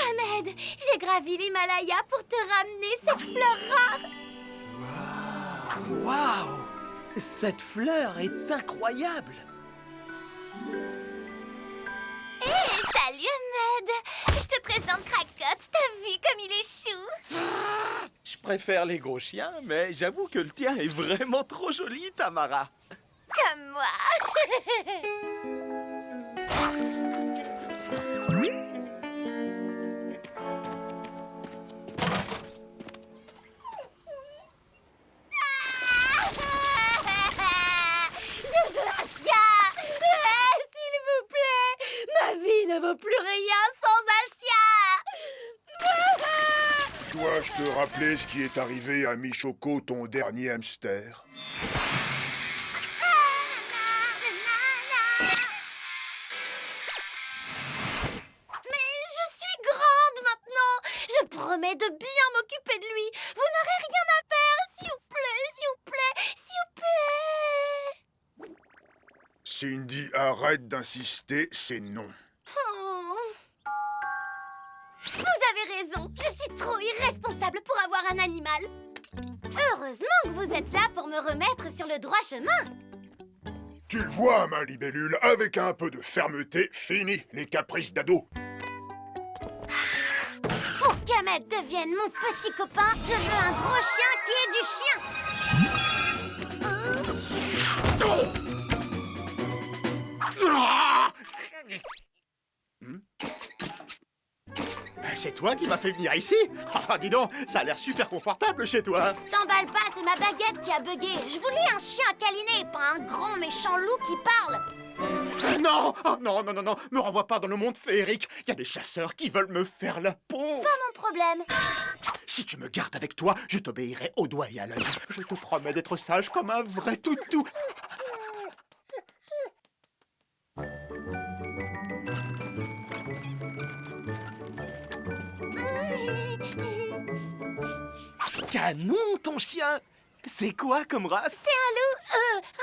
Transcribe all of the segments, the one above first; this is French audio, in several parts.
Ahmed, j'ai gravi l'Himalaya pour te ramener cette fleur rare. Waouh! Cette fleur est incroyable! Salut Ahmed. Je te présente Cracotte. T'as vu comme il est chou? Je préfère les gros chiens, mais j'avoue que le tien est vraiment trop joli, Tamara. Comme moi. Je veux un chien. S'il vous plaît. Ma vie ne vaut plus rien sans un chien. Dois-je te rappeler ce qui est arrivé à Michoko, ton dernier hamster? Mais je suis grande maintenant. Je promets de bien m'occuper de lui. Vous n'aurez rien à faire, s'il vous plaît, s'il vous plaît, s'il vous plaît. Cindy, arrête d'insister, c'est non. Oh. Vous avez raison. Je suis trop irresponsable pour avoir un animal. Heureusement que vous êtes là pour me remettre sur le droit chemin. Tu le vois, ma libellule, avec un peu de fermeté, fini les caprices d'ado. Pour qu'Ahmed devienne mon petit copain, je veux un gros chien qui est du chien. C'est toi qui m'as fait venir ici? Ah, dis donc, ça a l'air super confortable chez toi. T'emballes pas, c'est ma baguette qui a bugué. Je voulais un chien à câliner, pas un grand méchant loup qui parle. Non, oh, non, non, non, non, me renvoie pas dans le monde féerique. Il y a des chasseurs qui veulent me faire la peau. Pas mon problème. Si tu me gardes avec toi, je t'obéirai au doigt et à l'œil. Je te promets d'être sage comme un vrai toutou. Canon, ton chien! C'est quoi comme race? C'est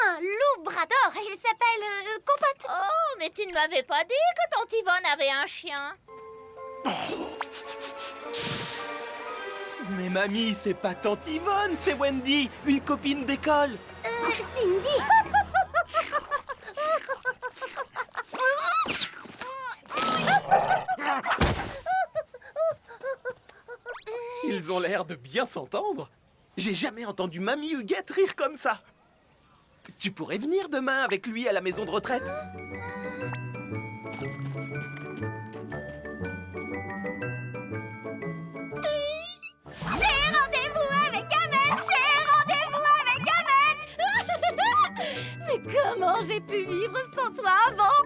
un loup brador. Il s'appelle Compote. Oh, mais tu ne m'avais pas dit que Tante Yvonne avait un chien. Mais mamie, c'est pas Tante Yvonne, c'est Wendy, une copine d'école. Cindy. Ils ont l'air de bien s'entendre. J'ai jamais entendu mamie Huguette rire comme ça. Tu pourrais venir demain avec lui à la maison de retraite? J'ai rendez-vous avec Ahmed. Mais comment j'ai pu vivre sans toi avant?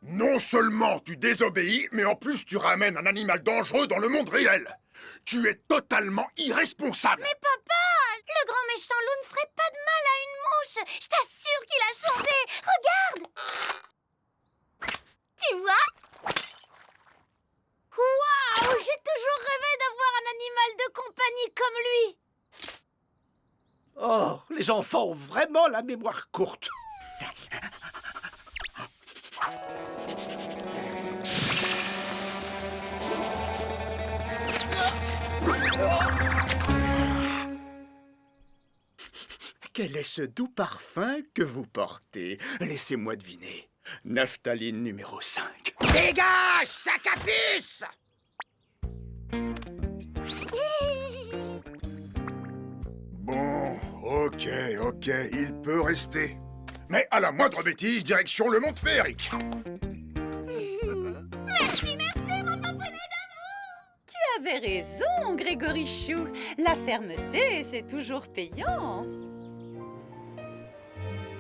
Non seulement tu désobéis, mais en plus tu ramènes un animal dangereux dans le monde réel. Tu es totalement irresponsable. Mais papa, le grand méchant loup ne ferait pas de mal à une mouche. Je t'assure qu'il a changé. Regarde. Tu vois? Waouh, j'ai toujours rêvé d'avoir un animal de compagnie comme lui. Oh, les enfants ont vraiment la mémoire courte. Quel est ce doux parfum que vous portez? Laissez-moi deviner. Naphtaline numéro 5. Dégage, sac à puce! Bon, ok, il peut rester. Mais à la moindre bêtise, direction le monde féerique. Merci, mon paponnet d'amour. Tu avais raison, Grégory Chou. La fermeté, c'est toujours payant.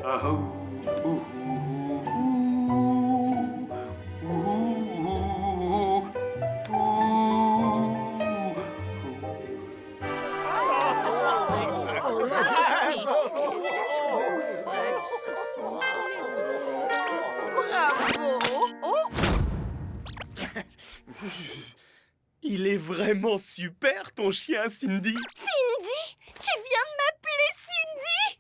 Bravo! Oh, Il est vraiment super, ton chien, Cindy. Cindy, tu viens de m'appeler Cindy?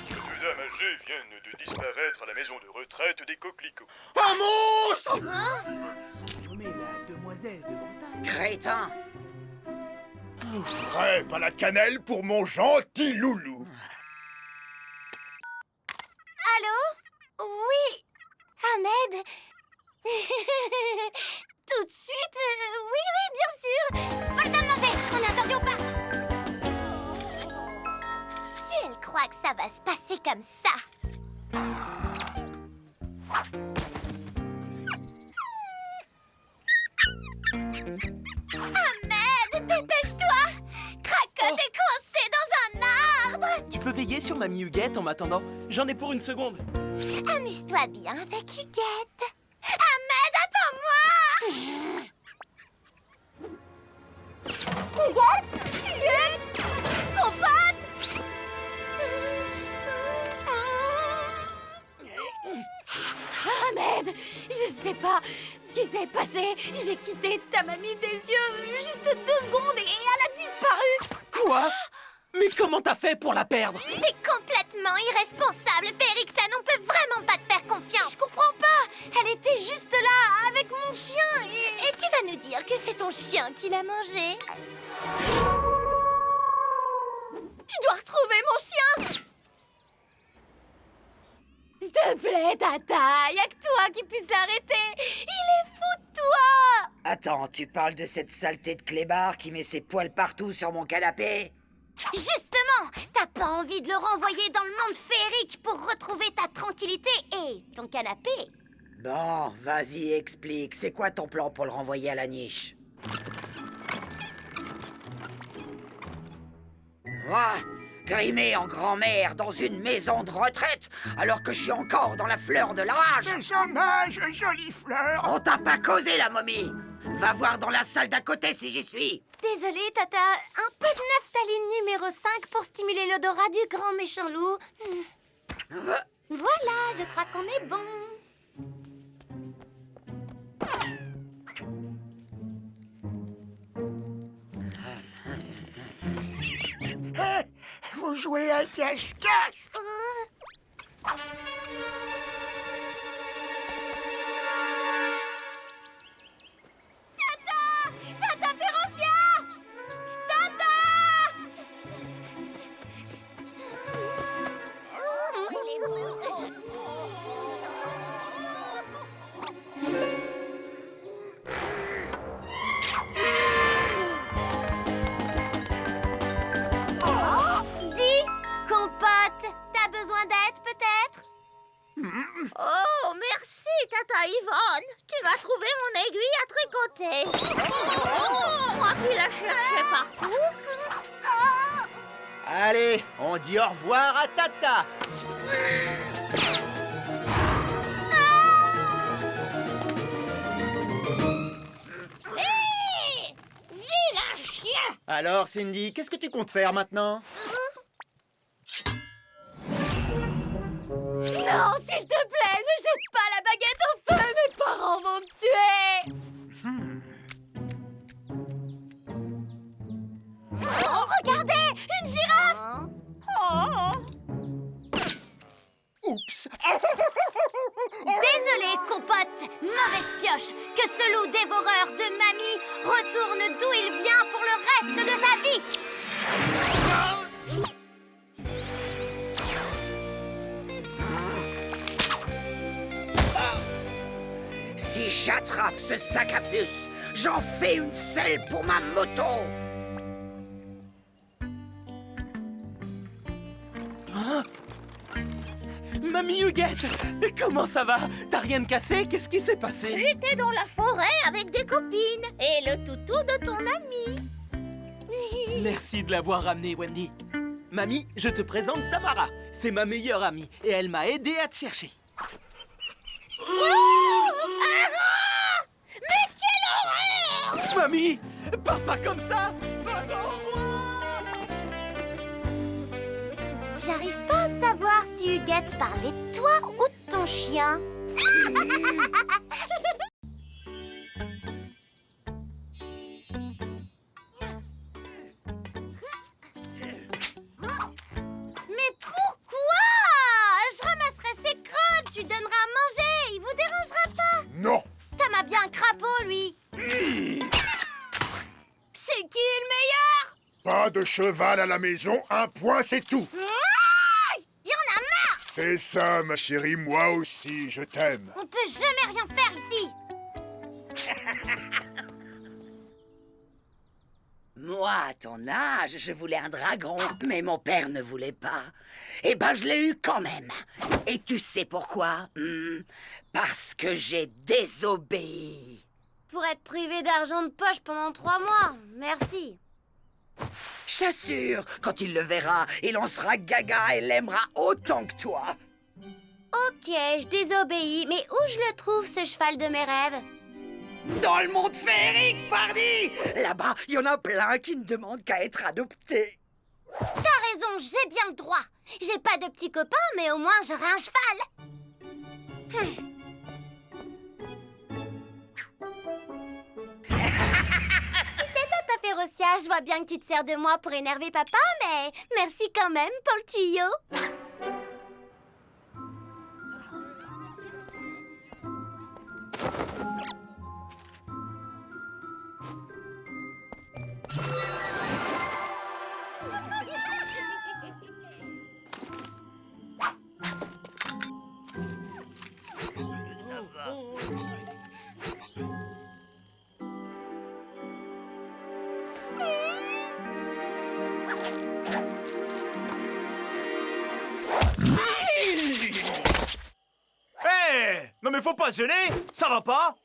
Deux dames âgées viennent de disparaître à la maison de retraite des coquelicots. Un monstre! Crétin! Crêpe à la cannelle pour mon gentil loulou. Allô? Oui, Ahmed? Tout de suite? Oui, bien sûr. Pas le temps de manger. On est entendu ou pas? Si elle croit que ça va se passer comme ça. Ahmed, dépêche-toi! Cracotte est coincé dans un arbre! Tu peux veiller sur Mamie Huguette en m'attendant? J'en ai pour une seconde. Amuse-toi bien avec Huguette. Ahmed, attends-moi! Huguette? Huguette? Compote? Ahmed, je sais pas ce qui s'est passé. J'ai quitté ta mamie des yeux juste 2 secondes et elle a disparu. Quoi? Mais comment t'as fait pour la perdre? T'es complètement irresponsable, Férixan. On peut vraiment pas te faire confiance. Je comprends pas. Elle était juste là avec mon chien et tu vas nous dire que c'est ton chien qui l'a mangé? Je dois retrouver mon chien. S'il te plaît, Tata, y'a que toi qui puisse l'arrêter. Il est fou de toi. Attends, tu parles de cette saleté de clébard qui met ses poils partout sur mon canapé? Justement, t'as pas envie de le renvoyer dans le monde féerique pour retrouver ta tranquillité et ton canapé? Bon, vas-y, explique. C'est quoi ton plan pour le renvoyer à la niche? Moi, grimé en grand-mère dans une maison de retraite, alors que je suis encore dans la fleur de l'âge. Des hommages, jolie fleur. On t'a pas causé, la momie. Va voir dans la salle d'à côté si j'y suis. Désolée, Tata. Un peu de naphtaline numéro 5 pour stimuler l'odorat du grand méchant loup. Voilà, je crois qu'on est bon. Vous jouez à cache-cache. Tata Férocia! Tata! Dis, compote, t'as besoin d'aide peut-être? Oh, merci, Tata Yvonne. Tu vas trouver mon aiguille à tricoter. Oh, moi qui la cherchais partout. Allez, on dit au revoir à Tata. Hé! Vilain chien! Alors, Cindy, qu'est-ce que tu comptes faire maintenant? Non, s'il te plaît, ne jette pas la baguette au feu, mes parents vont me tuer. Oh, regardez, une girafe. Oh! Oups. Désolé, compote, mauvaise pioche. Que ce loup dévoreur de mamie retourne d'où il vient pour le reste de sa vie. Si j'attrape ce sac à puce, j'en fais une selle pour ma moto. mamie Huguette! Comment ça va? T'as rien de cassé? Qu'est-ce qui s'est passé? J'étais dans la forêt avec des copines et le toutou de ton ami. Merci de l'avoir ramené, Wendy. Mamie, je te présente Tamara. C'est ma meilleure amie et elle m'a aidé à te chercher. Mais quelle horreur! Mamie, pars pas comme ça! Attends-moi! J'arrive pas à savoir si Huguette parlait de toi ou de ton chien. Mais pourquoi? Je ramasserai ses crottes, tu donneras à manger, il vous dérangera pas. Non. Tom a bien un crapaud, lui. C'est qui le meilleur? Pas de cheval à la maison, un point, c'est tout. Il y en a marre. C'est ça, ma chérie, moi aussi, je t'aime. On peut jamais rien faire ici. Moi, à ton âge, je voulais un dragon, mais mon père ne voulait pas. Eh ben, je l'ai eu quand même. Et tu sais pourquoi? Parce que j'ai désobéi. Pour être privé d'argent de poche pendant 3 mois. Merci. Je t'assure, quand il le verra, il en sera gaga et l'aimera autant que toi. Ok, je désobéis, mais où je le trouve, ce cheval de mes rêves? Dans le monde féerique, pardi! Là-bas, il y en a plein qui ne demandent qu'à être adoptés. T'as raison, j'ai bien le droit. J'ai pas de petits copains, mais au moins j'aurai un cheval. Tu sais, Tata Férocia, je vois bien que tu te sers de moi pour énerver papa, mais merci quand même pour le tuyau. Hé! Non mais faut pas se gêner! Ça va pas?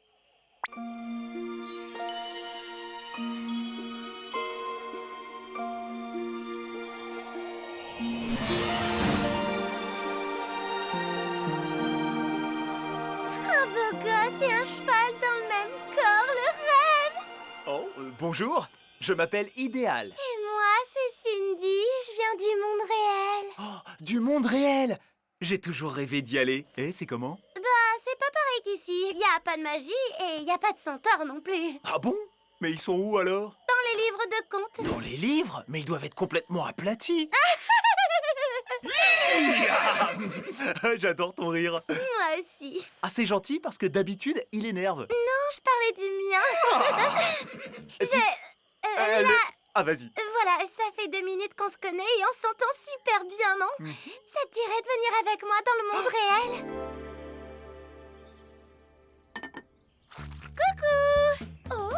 Un beau gosse et un cheval dans le même corps, le rêve. Oh, bonjour, je m'appelle Idéal. Et moi, c'est Cindy, je viens du monde réel. Oh, du monde réel! J'ai toujours rêvé d'y aller. Et c'est comment? C'est pas pareil qu'ici. Il y a pas de magie et il y a pas de centaure non plus. Ah bon? Mais ils sont où alors? Dans les livres de contes. Dans les livres? Mais ils doivent être complètement aplatis. J'adore ton rire. Moi aussi. Ah, c'est gentil parce que d'habitude, il énerve. Non, je parlais du mien. Ah, vas-y. Voilà, ça fait 2 minutes qu'on se connaît et on s'entend super bien, non? Ça te dirait de venir avec moi dans le monde réel? Coucou! Oh,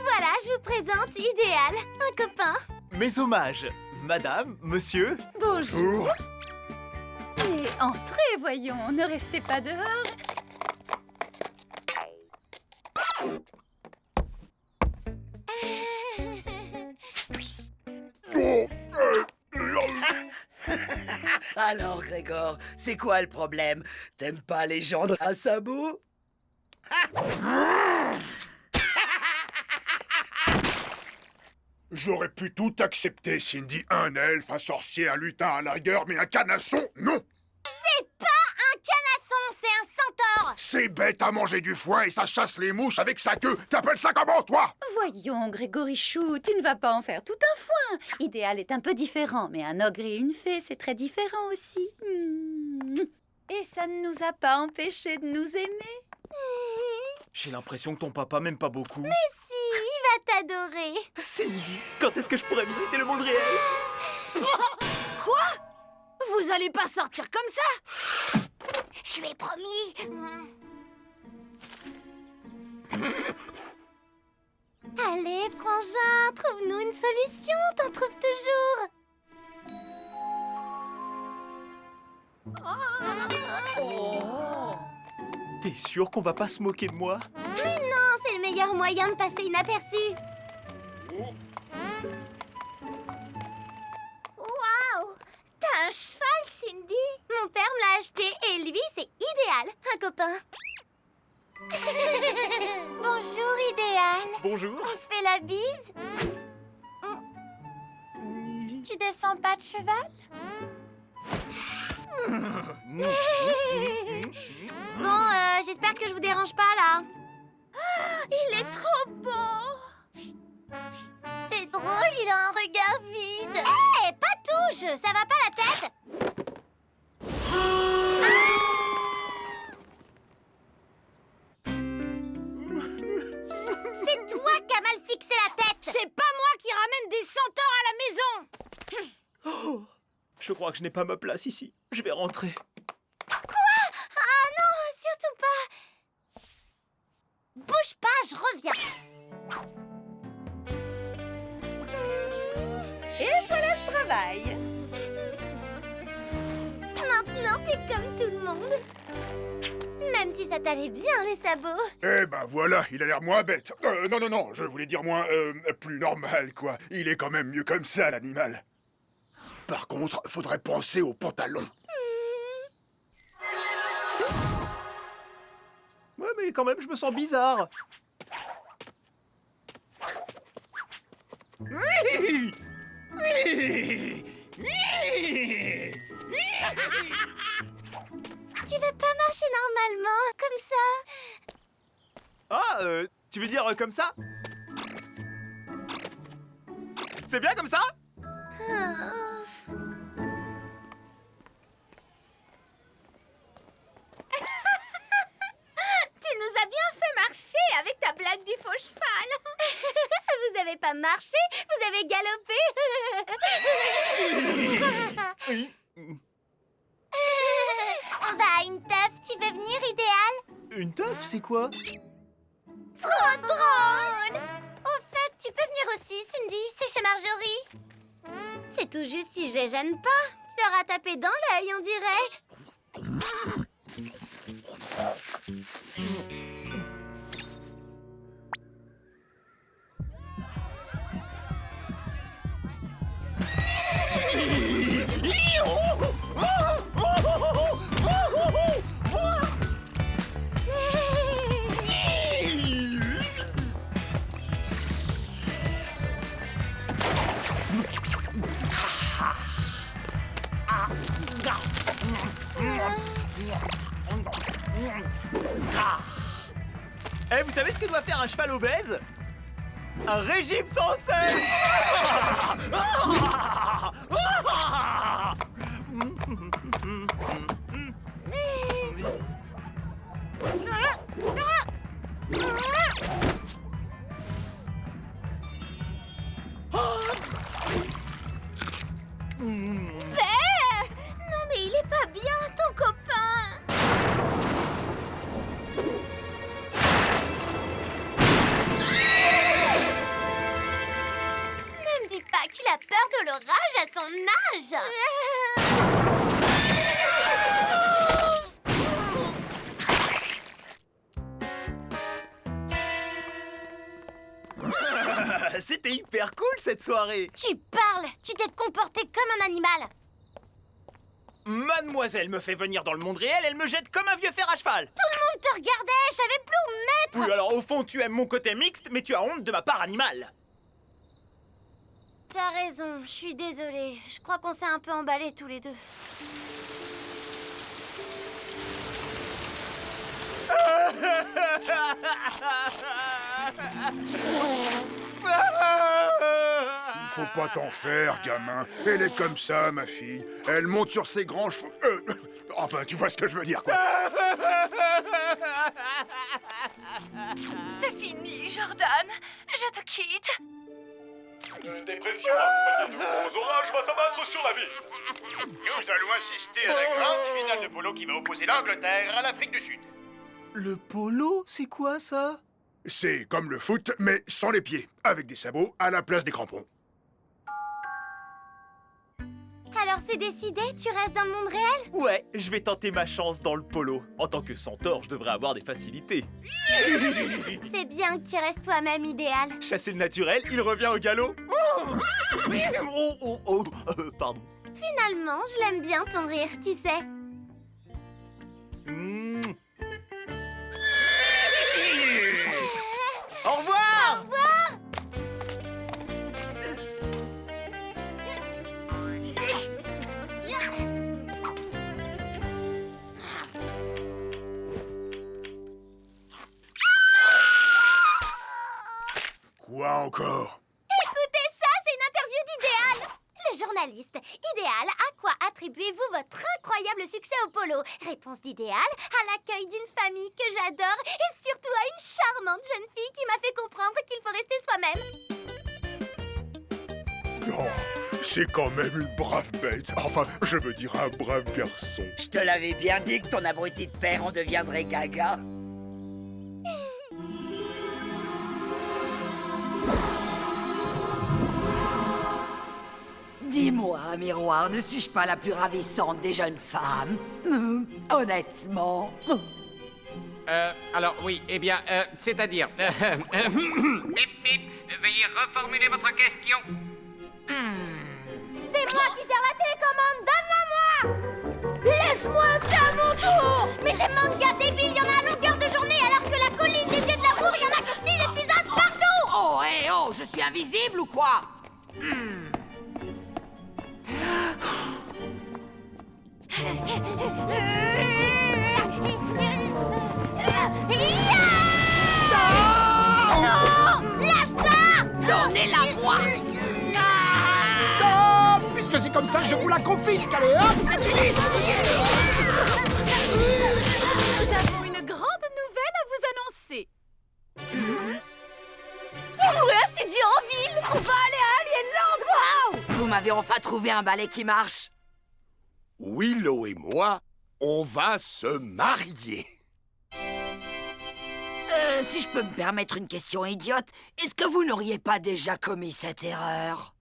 voilà, je vous présente Idéal, un copain. Mes hommages. Madame, monsieur. Bonjour. Oh, Et entrez, voyons, ne restez pas dehors. Alors, Grégor, c'est quoi le problème? T'aimes pas les gens à sabot? J'aurais pu tout accepter, Cindy. Un elfe, un sorcier, un lutin à la rigueur, mais un canasson, non! C'est pas un canasson, c'est un centaure. C'est bête à manger du foin et ça chasse les mouches avec sa queue. T'appelles ça comment, toi? Voyons, Grégorichou, tu ne vas pas en faire tout un foin. Idéal est un peu différent, mais un ogre et une fée, c'est très différent aussi. Et ça ne nous a pas empêchés de nous aimer. J'ai l'impression que ton papa m'aime pas beaucoup. Si, il va t'adorer. Cindy, quand est-ce que je pourrais visiter le monde réel? Quoi? Vous allez pas sortir comme ça? Je lui ai promis. Allez, frangin, trouve-nous une solution, t'en trouves toujours. T'es sûr qu'on va pas se moquer de moi? Non, c'est le meilleur moyen de passer inaperçu. Waouh! T'as un cheval, Cindy? Mon père me l'a acheté et lui, c'est Idéal, un copain. Bonjour, Idéal. Bonjour. On se fait la bise? Tu descends pas de cheval? Bon, j'espère que je vous dérange pas, là. Il est trop beau! C'est drôle, il a un regard vide. Hé, pas touche, ça va pas la tête? C'est toi qui as mal fixé la tête. C'est pas moi qui ramène des centaures à la maison! Oh, je crois que je n'ai pas ma place ici. Je vais rentrer. Ah non, surtout pas. Bouge pas, je reviens. Et voilà le travail. Maintenant, t'es comme tout le monde. Même si ça t'allait bien, les sabots. Eh ben voilà, il a l'air moins bête. Non, je voulais dire moins... plus normal, quoi. Il est quand même mieux comme ça, l'animal. Par contre, faudrait penser aux pantalons. Ouais, mais quand même, je me sens bizarre. Tu veux pas marcher normalement, comme ça? Ah, tu veux dire comme ça? C'est bien comme ça? Tu nous as bien fait marcher avec ta blague du faux cheval. Vous avez pas marché, vous avez galopé. On va à une teuf, tu veux venir, Idéal? Une teuf, c'est quoi? Trop drôle! Au fait, tu peux venir aussi, Cindy, c'est chez Marjorie. C'est tout juste si je les gêne pas. Tu leur as tapé dans l'œil, on dirait. Eh, vous savez ce que doit faire un cheval obèse? Un régime sans sel! Non mais il est pas bien, ton copain! Ne me dis pas qu'il a peur de l'orage à son âge. C'était hyper cool cette soirée! Tu parles, tu t'es comporté comme un animal. Mademoiselle me fait venir dans le monde réel, elle me jette comme un vieux fer à cheval! Tout le monde te regardait, je savais plus où me mettre. Oui, alors au fond, tu aimes mon côté mixte, mais tu as honte de ma part animale! T'as raison, je suis désolée. Je crois qu'on s'est un peu emballés tous les deux. Faut pas t'en faire, gamin. Elle est comme ça, ma fille. Elle monte sur ses grands chevaux. Enfin, tu vois ce que je veux dire, quoi. C'est fini, Jordan. Je te quitte. Une dépression accompagnée de gros orages va s'abattre sur la ville. Nous allons assister à la grande finale de polo qui va opposer l'Angleterre à l'Afrique du Sud. Le polo, c'est quoi ça? C'est comme le foot, mais sans les pieds, avec des sabots à la place des crampons. Alors Alors c'est décidé, tu restes dans le monde réel? Ouais, je vais tenter ma chance dans le polo. En tant que centaure, je devrais avoir des facilités. C'est bien que tu restes toi-même idéal. Chasser le naturel, il revient au galop. Pardon. Finalement, je l'aime bien ton rire, tu sais. Au revoir. Au revoir. Quoi encore? Écoutez ça, c'est une interview d'Idéal. Le journaliste. Idéal, à quoi attribuez-vous votre incroyable succès au polo? Réponse d'Idéal, à l'accueil d'une famille que j'adore et surtout à une charmante jeune fille qui m'a fait comprendre qu'il faut rester soi-même. Oh, c'est quand même une brave bête. Enfin, je veux dire un brave garçon. Je te l'avais bien dit que ton abruti de père en deviendrait gaga. Dis-moi, miroir, ne suis-je pas la plus ravissante des jeunes femmes? Honnêtement. Alors oui, eh bien, c'est-à-dire... Bip bip, veuillez reformuler votre question. C'est moi qui gère la télécommande, donne-la-moi! Laisse-moi, c'est à mon tour! Mais des mangas débiles, il y en a à longueur de journée, alors que la colline des yeux de l'amour, il y en a que 6 épisodes par jour! Oh, hé, oh, je suis invisible ou quoi? Non! Lâche ça! Donnez-la-moi! Puisque c'est comme ça, je vous la confisque, allez hop, c'est fini. Nous avons une grande nouvelle à vous annoncer. Vous louez un studio en ville! On va aller à Alienland, waouh! Vous m'avez enfin trouvé un balai qui marche. Willow et moi, on va se marier. Si je peux me permettre une question idiote, est-ce que vous n'auriez pas déjà commis cette erreur?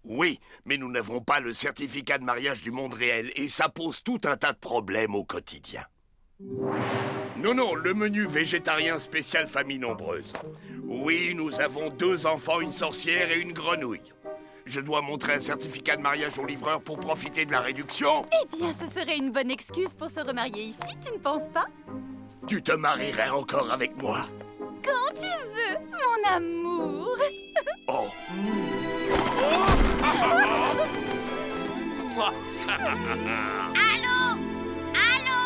Oui, mais nous n'avons pas le certificat de mariage du monde réel et ça pose tout un tas de problèmes au quotidien. Non, le menu végétarien spécial famille nombreuse. Oui, nous avons 2 enfants, une sorcière et une grenouille. Je dois montrer un certificat de mariage au livreur pour profiter de la réduction. Eh bien, ce serait une bonne excuse pour se remarier ici, tu ne penses pas? Tu te marierais encore avec moi? Quand tu veux, mon amour. Oh. Allô? Allô?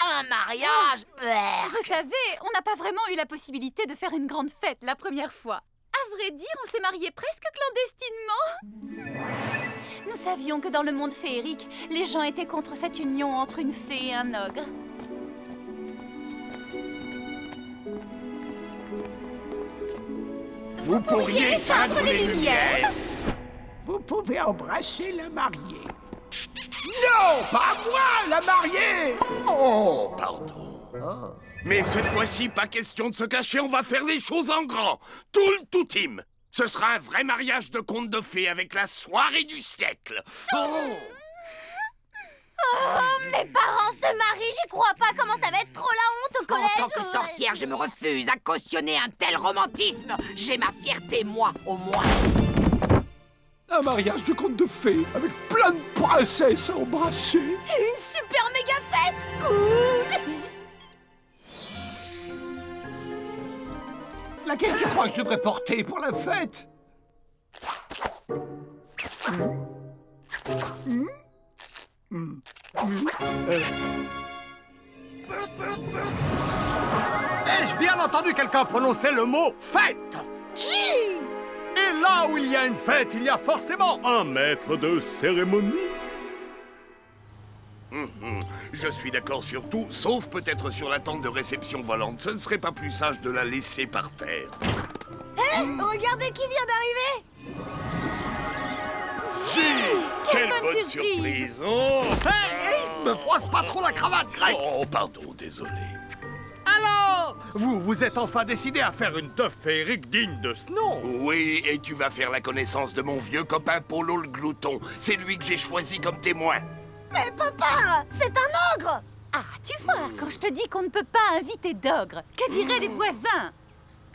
Un mariage? Vous savez, on n'a pas vraiment eu la possibilité de faire une grande fête la première fois. À vrai dire, on s'est mariés presque clandestinement. Nous savions que dans le monde féerique, les gens étaient contre cette union entre une fée et un ogre. Vous pourriez éteindre les lumières? Vous pouvez embrasser la mariée. Non, pas moi, la mariée. Oh, pardon. Mais cette fois-ci, pas question de se cacher, on va faire les choses en grand. Tout le tout team. Ce sera un vrai mariage de conte de fées avec la soirée du siècle. Oh. Oh, mes parents se marient, j'y crois pas, comment ça va être trop la honte au collège! En tant que sorcière, je me refuse à cautionner un tel romantisme. J'ai ma fierté, moi, au moins. Un mariage de conte de fées avec plein de princesses à embrasser. Une super méga fête! Cool! Laquelle tu crois que je devrais porter pour la fête? Ai-je bien entendu quelqu'un prononcer le mot fête? Et là où il y a une fête, il y a forcément un maître de cérémonie. Je suis d'accord sur tout, sauf peut-être sur la tente de réception volante. Ce ne serait pas plus sage de la laisser par terre. Regardez qui vient d'arriver! Si! Quelle bonne surprise! Oh! Hey, me froisse pas trop la cravate, Greg! Oh, pardon, désolé. Alors, Vous êtes enfin décidé à faire une teuf féerique digne de ce nom. Oui, et tu vas faire la connaissance de mon vieux copain Polo le glouton. C'est lui que j'ai choisi comme témoin. Mais papa, c'est un ogre! Ah, tu vois, quand je te dis qu'on ne peut pas inviter d'ogre, que diraient les voisins?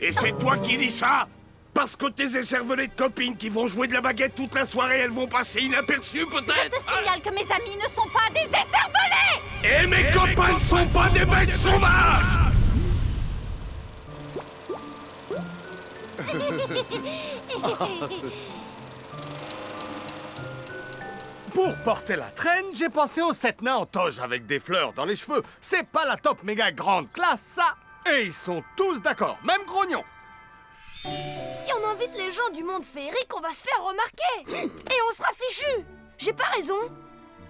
Et c'est toi qui dis ça? Parce que tes écervelées de copines qui vont jouer de la baguette toute la soirée, elles vont passer inaperçues peut-être? Je te signale que mes amis ne sont pas des écervelés! Et mes copains ne sont pas des bêtes sauvages! Pour porter la traîne, j'ai pensé aux 7 nains en toge avec des fleurs dans les cheveux. C'est pas la top méga grande classe, ça! Et ils sont tous d'accord, même grognon. Si on invite les gens du monde féerique, on va se faire remarquer! Et on sera fichus! J'ai pas raison?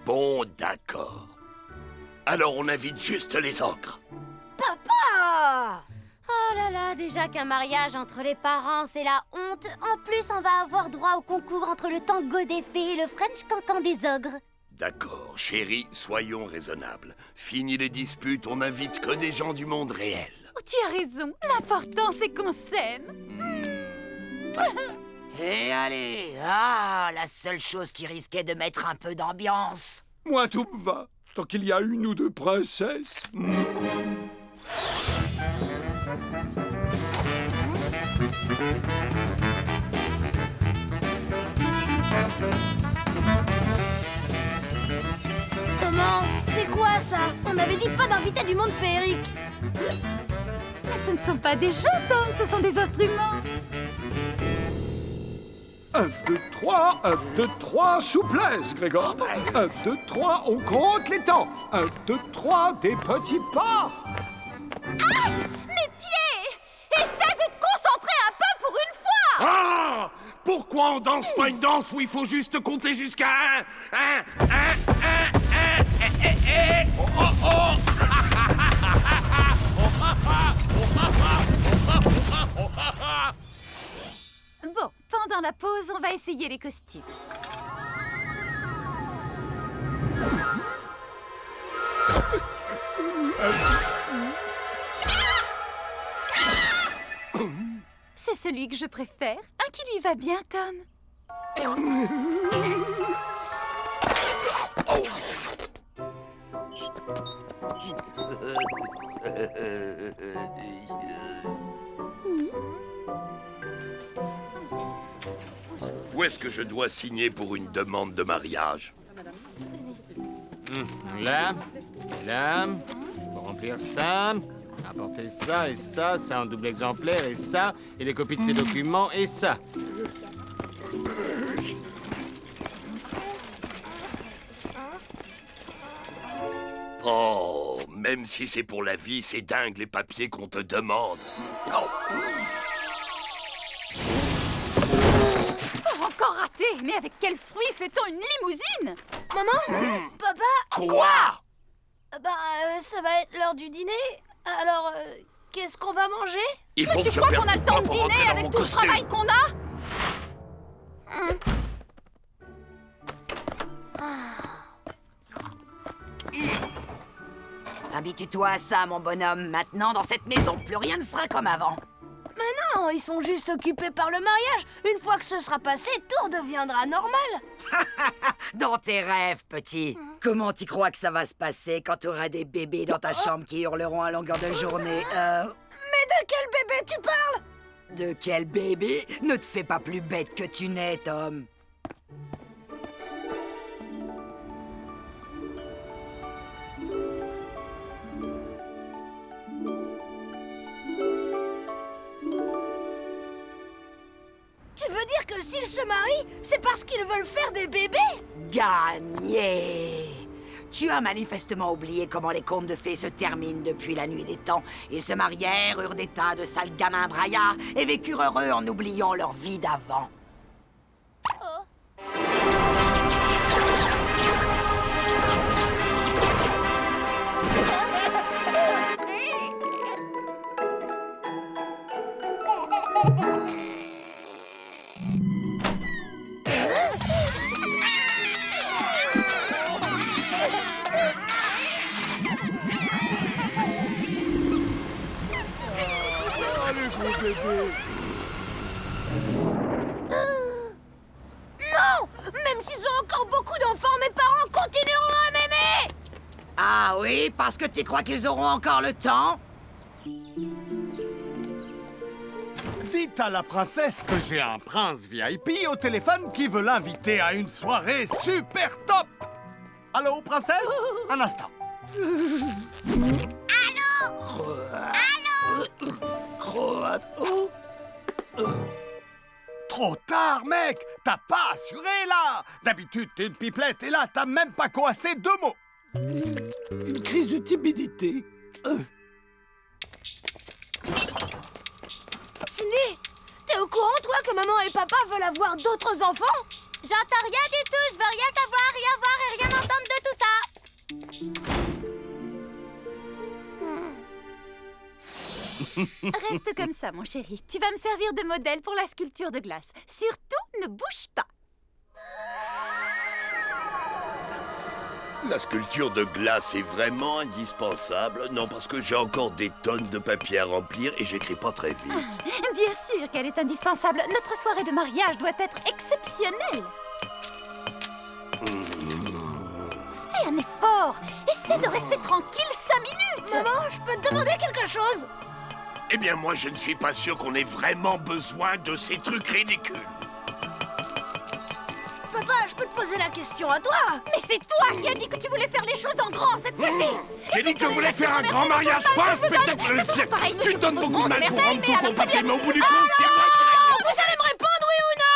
Bon, d'accord. Alors on invite juste les ogres. Papa! Oh là là, déjà qu'un mariage entre les parents, c'est la honte. En plus, on va avoir droit au concours entre le tango des fées et le French cancan des ogres. D'accord, chérie, soyons raisonnables. Fini les disputes, on n'invite que des gens du monde réel. Oh, tu as raison, l'important c'est qu'on s'aime. Et allez, la seule chose qui risquait de mettre un peu d'ambiance. Moi, tout me va, tant qu'il y a une ou deux princesses. Comment? C'est quoi ça? On avait dit pas d'inviter du monde féerique. Mais ce ne sont pas des gens, Tom, ce sont des instruments. 1, 2, 3, 1, 2, 3, souplesse, Grégor. 1, 2, 3, on compte les temps. 1, 2, 3, des petits pas. Aïe! Mes pieds! Essaie de te concentrer un peu pour une fois! Ah! Pourquoi on danse pas une danse où il faut juste compter jusqu'à 1, 1, 1, 1, 1, oh, oh, oh! Bon, pendant la pause, on va essayer les costumes. C'est celui que je préfère, un qui lui va bien, Tom. Où est-ce que je dois signer pour une demande de mariage? Là, et là, pour remplir ça, apporter ça et ça, ça en double exemplaire et ça, et les copies de ces documents et ça. Oh, même si c'est pour la vie, c'est dingue les papiers qu'on te demande. Oh. Oh, encore raté! Mais avec quel fruit fait-on une limousine? Maman? Papa? Quoi? Ça va être l'heure du dîner. Alors, qu'est-ce qu'on va manger? Il faut Mais que tu je crois perde qu'on a du le temps temps de pour rentrer dîner dans avec mon tout le costume. travail qu'on a? Habitue-toi à ça, mon bonhomme. Maintenant, dans cette maison, plus rien ne sera comme avant. Mais non, ils sont juste occupés par le mariage. Une fois que ce sera passé, tout redeviendra normal. Dans tes rêves, petit. Comment tu crois que ça va se passer quand tu auras des bébés dans ta chambre qui hurleront à longueur de journée? Mais de quel bébé tu parles? De quel bébé? Ne te fais pas plus bête que tu n'es, Tom. Tu veux dire que s'ils se marient, c'est parce qu'ils veulent faire des bébés? Gagné! Tu as manifestement oublié comment les contes de fées se terminent depuis la nuit des temps. Ils se marièrent, eurent des tas de sales gamins braillards et vécurent heureux en oubliant leur vie d'avant. bébé. Non! Même s'ils ont encore beaucoup d'enfants, mes parents continueront à m'aimer! Ah oui, parce que tu crois qu'ils auront encore le temps? Dites à la princesse que j'ai un prince VIP au téléphone qui veut l'inviter à une soirée super top. Allô, princesse? Un instant. Trop tard, mec! T'as pas assuré, là! D'habitude, t'es une pipelette, et là, t'as même pas coassé 2 mots! Une crise de timidité. Cindy, t'es au courant, toi, que maman et papa veulent avoir d'autres enfants? J'entends rien du tout, je veux rien savoir, rien voir et rien entendre de tout ça. Reste comme ça, mon chéri. Tu vas me servir de modèle pour la sculpture de glace. Surtout, ne bouge pas. La sculpture de glace est vraiment indispensable. Non, parce que j'ai encore des tonnes de papier à remplir et j'écris pas très vite. Bien sûr qu'elle est indispensable. Notre soirée de mariage doit être exceptionnelle. Fais un effort. Essaie de rester tranquille 5 minutes. Maman, je peux te demander quelque chose? Eh bien, moi, je ne suis pas sûr qu'on ait vraiment besoin de ces trucs ridicules. Papa, je peux te poser la question à toi? Mais c'est toi qui as dit que tu voulais faire les choses en grand cette fois-ci. J'ai dit que je voulais faire un grand mariage, pas un spectacle de cirque. Tu donnes beaucoup de mal pour rendre tout ton papier, mais au bout du compte, c'est moi qui l'ai... Vous allez me répondre, oui ou non?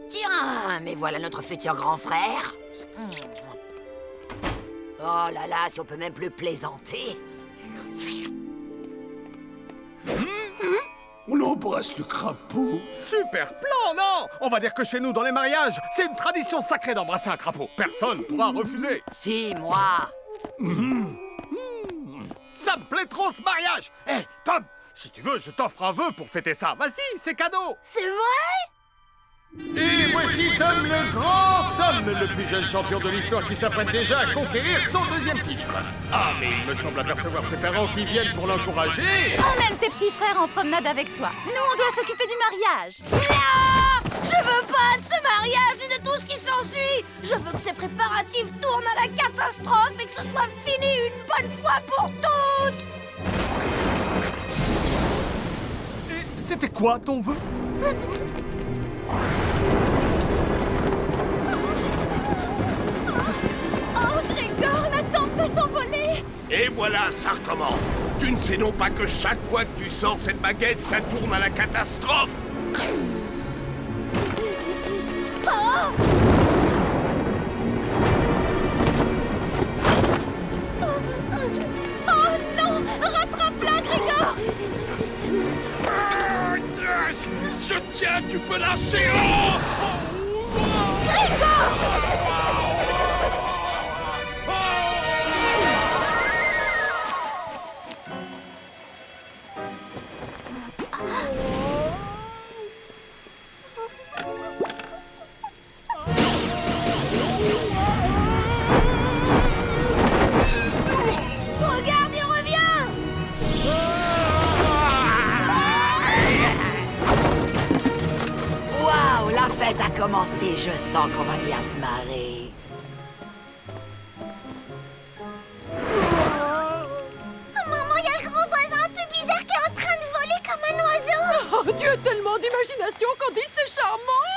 Tiens, mais voilà notre futur grand frère. Oh là là, si on peut même plus plaisanter. On embrasse le crapaud. Super plan, non? On va dire que chez nous, dans les mariages, c'est une tradition sacrée d'embrasser un crapaud. Personne pourra refuser. Si, moi. Ça me plaît trop, ce mariage. Hé, Tom, si tu veux, je t'offre un vœu pour fêter ça. Vas-y, c'est cadeau. C'est vrai? Et voici Tom le grand Tom, le plus jeune champion de l'histoire qui s'apprête déjà à conquérir son 2e titre. Ah, mais il me semble apercevoir ses parents qui viennent pour l'encourager. Emmène tes petits frères en promenade avec toi. Nous, on doit s'occuper du mariage. Non! Je veux pas de ce mariage ni de tout ce qui s'ensuit! Je veux que ces préparatifs tournent à la catastrophe et que ce soit fini une bonne fois pour toutes! Et c'était quoi ton vœu? Oh, Grégor, la tente va s'envoler. Et voilà, ça recommence. Tu ne sais non pas que chaque fois que tu sors cette baguette, ça tourne à la catastrophe. Oh non! Rattrape-la, Grégor! Je tiens, tu peux lâcher. Oh Regarde, il revient! Waouh, la fête a commencé. Je sens qu'on va bien se marrer. Maman, il y a le grand voisin un peu bizarre qui est en train de voler comme un oiseau! Oh, tu as tellement d'imagination, Candy, c'est charmant!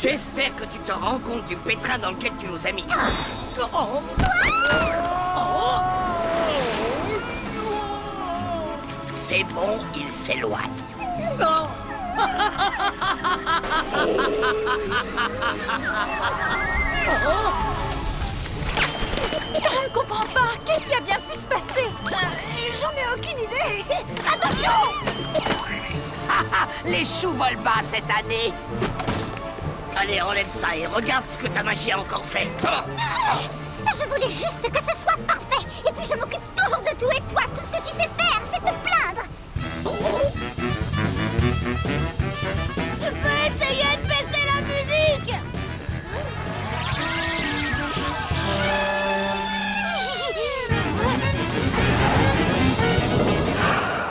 J'espère que tu te rends compte du pétrin dans lequel tu nous as mis. C'est bon, il s'éloigne. Je ne comprends pas. Attention! Les choux volent bas cette année. Allez, enlève ça et regarde ce que ta magie a encore fait. Je voulais juste que ce soit parfait. Et puis je m'occupe toujours de tout. Et toi, tout ce que tu sais faire, c'est te plaindre. Tu peux essayer de baisser la musique?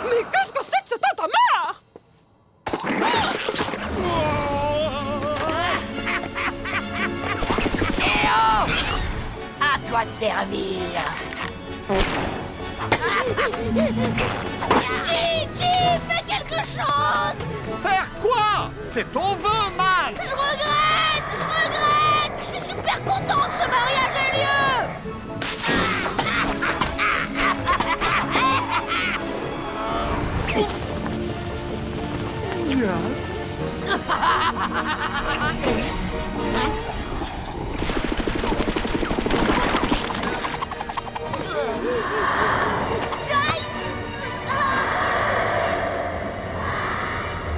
Mais qu'est-ce que c'est que ce tintamarre? Eh oh! À toi de servir. Gigi, fais quelque chose! Faire quoi? C'est ton vœu, man! Je regrette! Je suis super content que ce mariage ait lieu!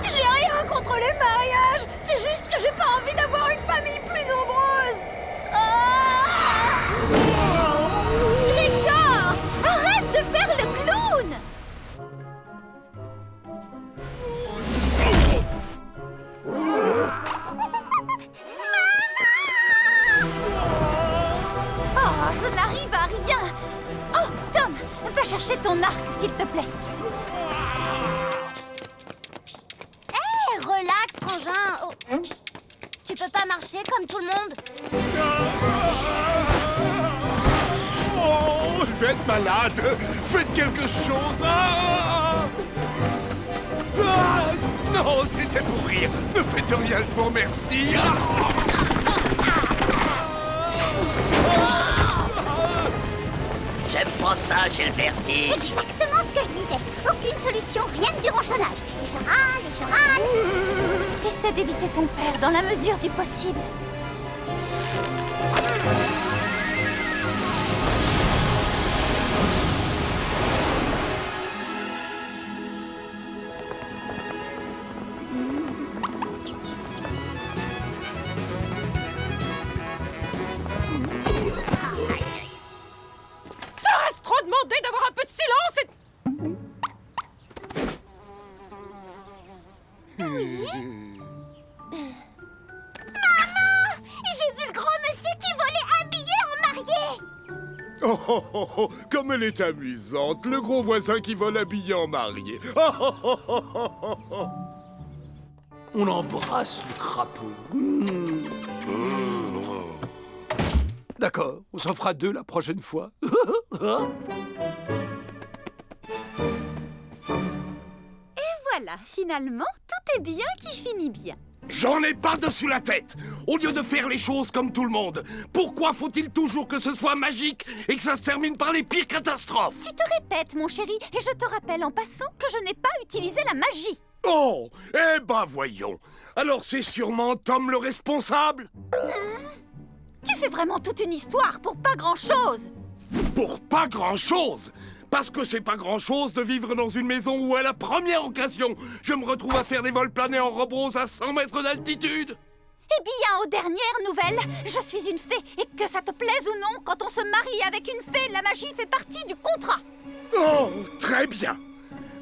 J'ai rien contre les mariages! C'est juste que j'ai pas envie d'avoir une famille plus nombreuse! Victor! Arrête de faire le clown! Oh, je n'arrive à rien! Oh, Tom, va chercher ton arc, s'il te plaît. Hé, relax, frangin. Oh. Tu peux pas marcher comme tout le monde? Oh, je vais être malade. Faites quelque chose. Non, c'était pour rire. Ne faites rien, je vous remercie. J'aime pas ça, j'ai le vertige. Exactement ce que je disais. Aucune solution, rien que du ronchonnage. Et je râle, et je râle. Essaie d'éviter ton père dans la mesure du possible. Serait-ce trop demandé d'avoir un peu de silence et... J'ai vu le grand monsieur qui volait habillé en marié. Oh, oh, oh, oh, comme elle est amusante, le gros voisin qui vole habillé en marié. Oh, oh, oh, oh, oh, oh. On embrasse le crapaud. D'accord, on s'en fera 2 la prochaine fois. Voilà, finalement, tout est bien qui finit bien. J'en ai pas dessous la tête. Au lieu de faire les choses comme tout le monde, pourquoi faut-il toujours que ce soit magique et que ça se termine par les pires catastrophes? Tu te répètes, mon chéri, et je te rappelle en passant que je n'ai pas utilisé la magie. Oh, eh ben voyons. Alors c'est sûrement Tom le responsable? Tu fais vraiment toute une histoire pour pas grand-chose. Pour pas grand-chose? Parce que c'est pas grand-chose de vivre dans une maison où, à la première occasion, je me retrouve à faire des vols planés en robe rose à 100 mètres d'altitude. Eh bien, aux dernières nouvelles, je suis une fée, et que ça te plaise ou non, quand on se marie avec une fée, la magie fait partie du contrat. Oh, très bien.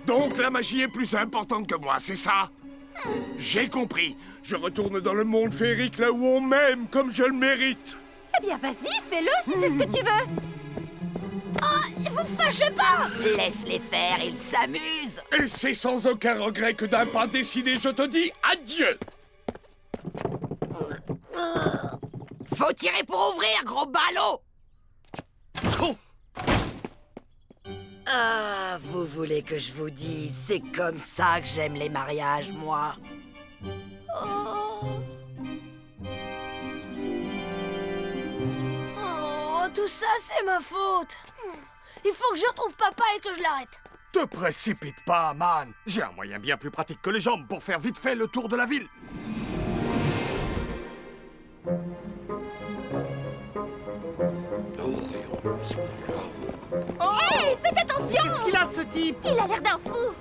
Donc la magie est plus importante que moi, c'est ça? J'ai compris. Je retourne dans le monde féerique là où on m'aime comme je le mérite. Eh bien, vas-y, fais-le si c'est ce que tu veux. Oh, vous fâchez pas! Laisse-les faire, ils s'amusent. Et c'est sans aucun regret que d'un pas décidé, je te dis adieu. Faut tirer pour ouvrir, gros ballot. Oh. Ah, vous voulez que je vous dise, c'est comme ça que j'aime les mariages, moi. Oh, tout ça, c'est ma faute. Il faut que je retrouve papa et que je l'arrête. Te précipite pas, man. J'ai un moyen bien plus pratique que les jambes pour faire vite fait le tour de la ville. Hé, faites attention! Qu'est-ce qu'il a, ce type? Il a l'air d'un fou.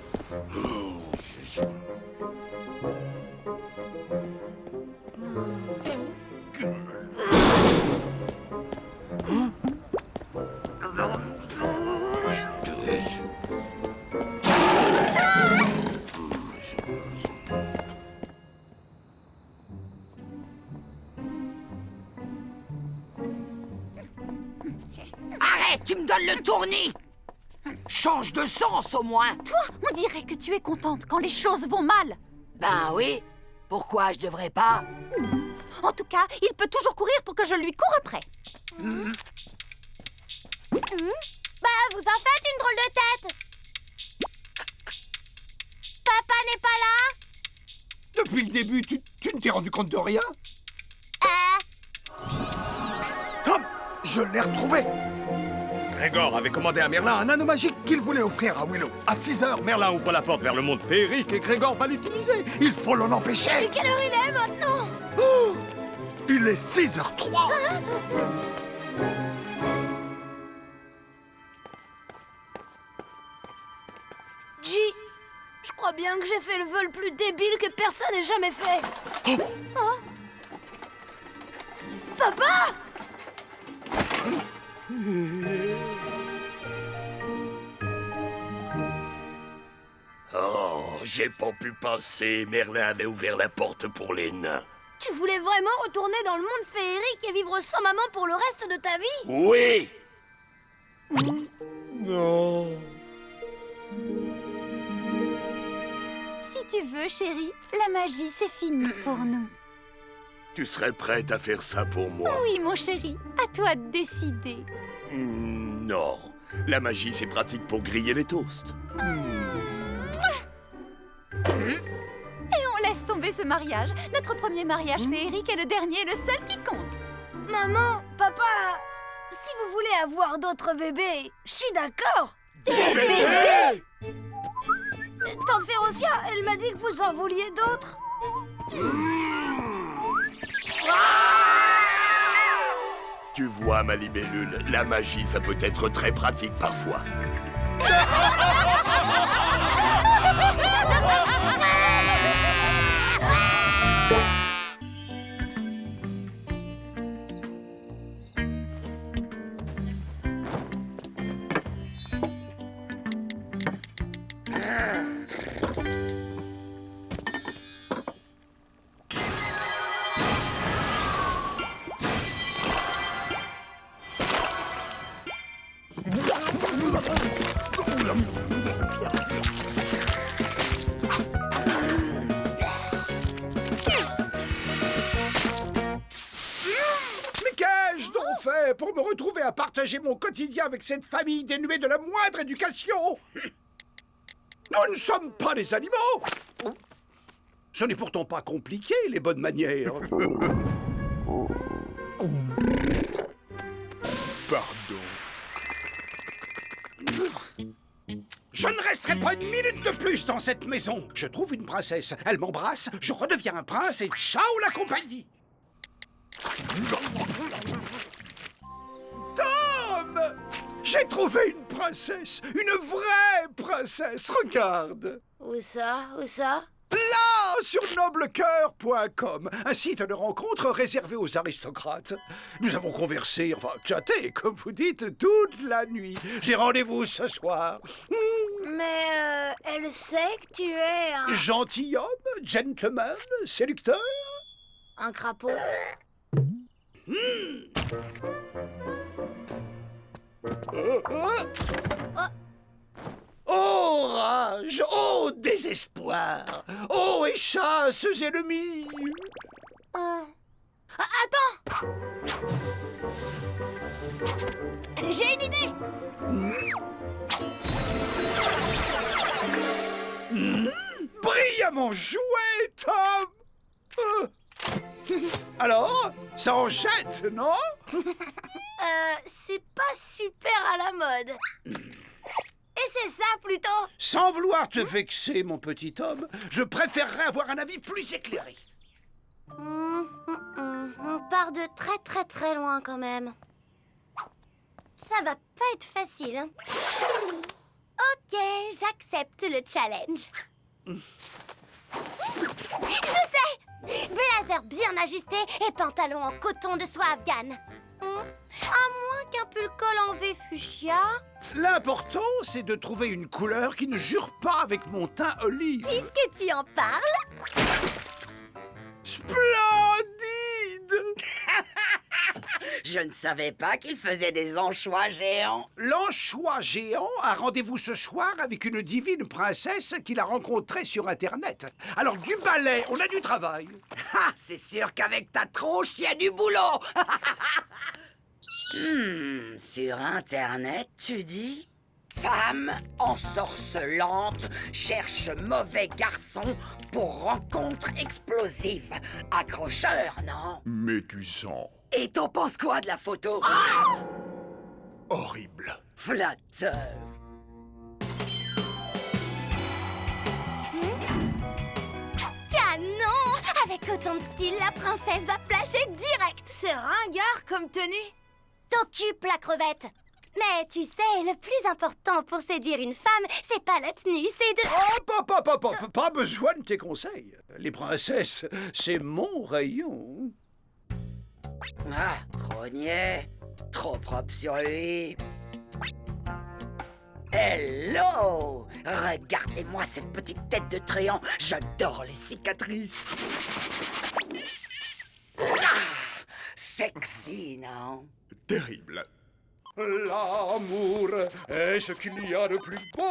Arrête, tu me donnes le tournis! Change de sens au moins! Toi, on dirait que tu es contente quand les choses vont mal. Ben oui, pourquoi je devrais pas? En tout cas, il peut toujours courir pour que je lui cours après. Bah, vous en faites une drôle de tête. Papa n'est pas là? Depuis le début, tu ne t'es rendu compte de rien? Tom, je l'ai retrouvé. Grégor avait commandé à Merlin un anneau magique qu'il voulait offrir à Willow. À 6 heures, Merlin ouvre la porte vers le monde féerique et Grégor va l'utiliser. Il faut l'en empêcher. Et quelle heure il est maintenant? Oh, il est 6h03. G, je crois bien que j'ai fait le vœu le plus débile que personne n'ait jamais fait. Oh. Papa! Oh, j'ai pas pu passer. Merlin avait ouvert la porte pour les nains. Tu voulais vraiment retourner dans le monde féerique et vivre sans maman pour le reste de ta vie? Oui! Non. Si tu veux, chérie, la magie, c'est fini pour nous. Tu serais prête à faire ça pour moi? Oui, mon chéri, à toi de décider. Non. La magie, c'est pratique pour griller les toasts. Et on laisse tomber ce mariage. Notre premier mariage féerique est le dernier, le seul qui compte. Maman, papa, si vous voulez avoir d'autres bébés, je suis d'accord. Des bébés? Tante Férocia, elle m'a dit que vous en vouliez d'autres. Tu vois, ma libellule, la magie, ça peut être très pratique parfois. Pour me retrouver à partager mon quotidien avec cette famille dénuée de la moindre éducation. Nous ne sommes pas des animaux. Ce n'est pourtant pas compliqué, les bonnes manières. Pardon. Je ne resterai pas une minute de plus dans cette maison. Je trouve une princesse, elle m'embrasse, je redeviens un prince et ciao la compagnie. Tom! J'ai trouvé une princesse, une vraie princesse, regarde! Où ça? Où ça? Là, sur noblecoeur.com, un site de rencontre réservé aux aristocrates. Nous avons conversé, enfin chaté, comme vous dites, toute la nuit. J'ai rendez-vous ce soir. Mais elle sait que tu es un... Gentilhomme, gentleman, séducteur. Un crapaud. Oh rage, oh désespoir, oh échasses ennemis. Attends! J'ai une idée! Brillamment joué, Tom! Alors, ça en jette, non? C'est pas super à la mode. Et c'est ça, plutôt. Sans vouloir te vexer, mon petit homme, je préférerais avoir un avis plus éclairé. On part de très très très loin quand même. Ça va pas être facile, hein. Ok, Ok, j'accepte le challenge. Je sais! Blazer bien ajusté et pantalon en coton de soie afghane. À moins qu'un pull col en V fuchsia. L'important, c'est de trouver une couleur qui ne jure pas avec mon teint olive. Puisque tu en parles. Splendide! Je ne savais pas qu'il faisait des anchois géants. L'anchois géant a rendez-vous ce soir avec une divine princesse qu'il a rencontrée sur Internet. Alors du balai, on a du travail. Ah, c'est sûr qu'avec ta tronche, il y a du boulot. Sur Internet, tu dis? Femme ensorcelante cherche mauvais garçon pour rencontre explosive. Accrocheur, non? Mais tu sens... Et t'en penses quoi de la photo? horrible. Flatteur. Canon! Avec autant de style, la princesse va flasher direct. C'est ringard comme tenue. T'occupes la crevette. Mais tu sais, le plus important pour séduire une femme, c'est pas la tenue, c'est de... Oh, pas besoin de tes conseils. Les princesses, c'est mon rayon. Ah, trop niais. Trop propre sur lui. Hello! Regardez-moi cette petite tête de truand. J'adore les cicatrices. Ah, sexy, non? Terrible. L'amour est ce qu'il y a de plus beau.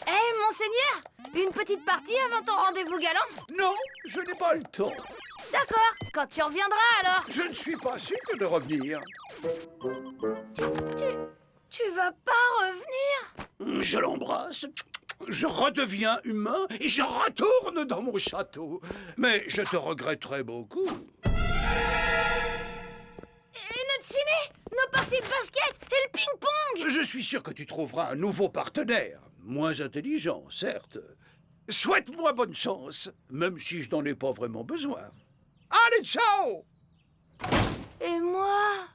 Hé, monseigneur, une petite partie avant ton rendez-vous galant? Non, je n'ai pas le temps. D'accord, quand tu reviendras alors. Je ne suis pas sûr de revenir. Tu vas pas revenir? Je l'embrasse, je redeviens humain et je retourne dans mon château. Mais je te regretterai beaucoup. Et notre ciné? Nos parties de basket et le ping-pong? Je suis sûr que tu trouveras un nouveau partenaire. Moins intelligent, certes. Souhaite-moi bonne chance, même si je n'en ai pas vraiment besoin. Allez, ciao! Et moi?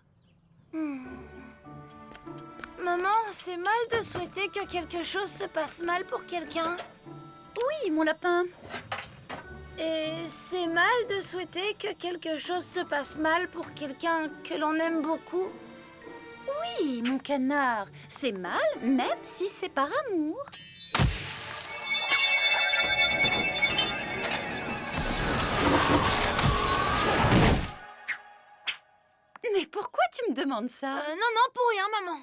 Maman, c'est mal de souhaiter que quelque chose se passe mal pour quelqu'un. Oui, mon lapin. Et c'est mal de souhaiter que quelque chose se passe mal pour quelqu'un que l'on aime beaucoup. Oui, mon canard. C'est mal, même si c'est par amour. Mais pourquoi tu me demandes ça? Non, pour rien, maman.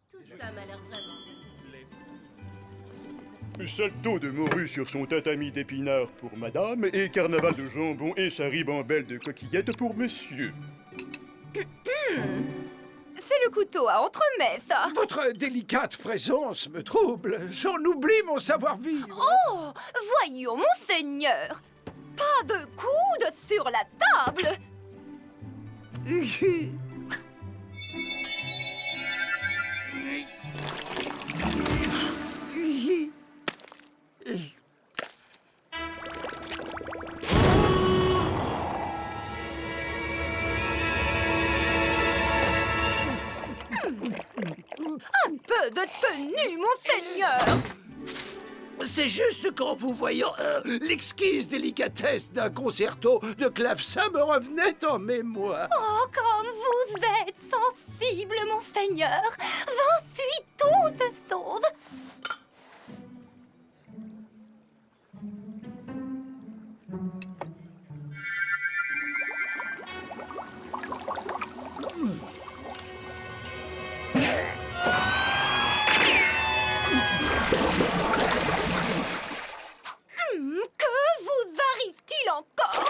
Tout ça m'a l'air vraiment... Salto de morue sur son tatami d'épinards pour madame et carnaval de jambon et sa ribambelle de coquillettes pour monsieur. C'est le couteau à entremets, ça. Votre délicate présence me trouble. J'en oublie mon savoir-vivre. Oh, voyons, monseigneur. Pas de coude sur la table. Un peu de tenue, monseigneur. C'est juste qu'en vous voyant, l'exquise délicatesse d'un concerto de clavecin me revenait en mémoire. Oh, comme vous êtes sensible, monseigneur. J'en suis toute sauve. Que vous arrive-t-il encore?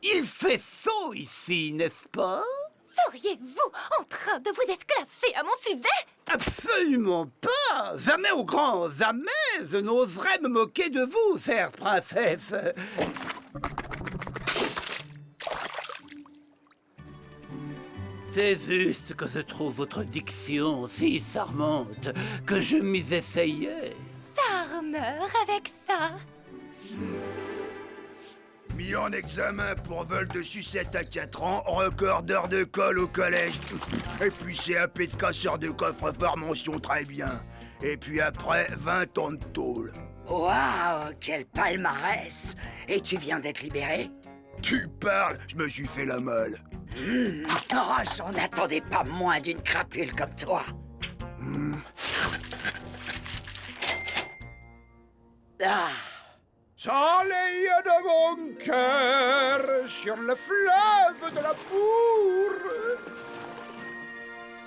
Il fait chaud ici, n'est-ce pas? Seriez-vous en train de vous esclaffer à mon sujet? Absolument pas. Jamais au grand jamais je n'oserais me moquer de vous, chère princesse. C'est juste que je trouve votre diction si charmante que je m'y essayais. Charmeur avec ça. Mis en examen pour vol de sucette à 4 ans, record d'heures de colle au collège. Et puis CAP de casseur de coffre-fort, mention très bien. Et puis après, 20 ans de tôle. Waouh, quel palmarès! Et tu viens d'être libéré? Tu parles, je me suis fait la malle. Oh, j'en attendais pas moins d'une crapule comme toi. Ah. Soleil de mon cœur sur le fleuve de l'amour.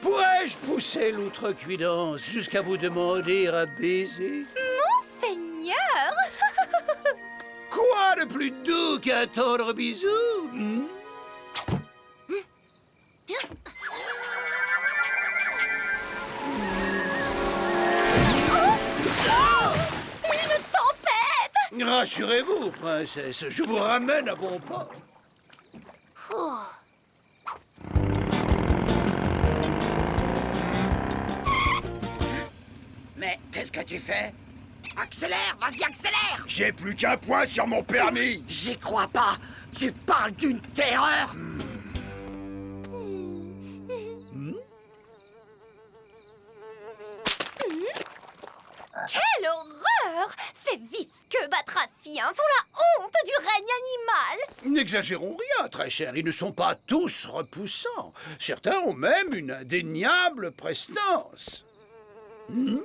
Pourrais-je pousser l'outrecuidance jusqu'à vous demander un baiser? Monseigneur! Quoi de plus doux qu'un tendre bisou? Une tempête! Rassurez-vous, princesse, je vous ramène à bon port. Mais qu'est-ce que tu fais? Accélère, vas-y, accélère! J'ai plus qu'un point sur mon permis. J'y crois pas! Tu parles d'une terreur! Quelle horreur! Ces visqueux batraciens sont la honte du règne animal! N'exagérons rien, très cher, ils ne sont pas tous repoussants. Certains ont même une indéniable prestance. Ne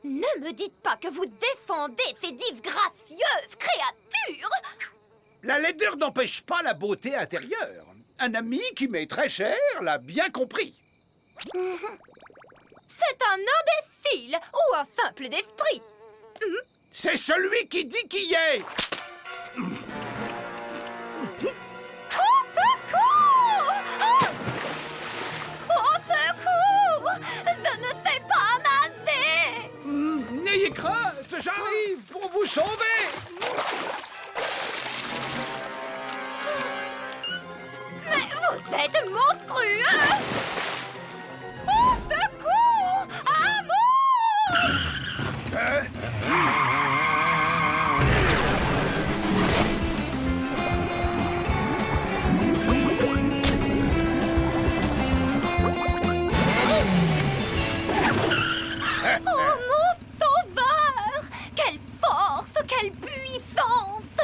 me dites pas que vous défendez ces disgracieuses créatures! La laideur n'empêche pas la beauté intérieure. Un ami qui m'est très cher l'a bien compris. C'est un imbécile ou un simple d'esprit! C'est celui qui dit qui est. Au secours! Au secours! Je ne sais pas nager! N'ayez crainte, j'arrive pour vous sauver. Mais vous êtes monstrueux! Au secours! Amour! Oh mon sauveur! Quelle force! Quelle puissance!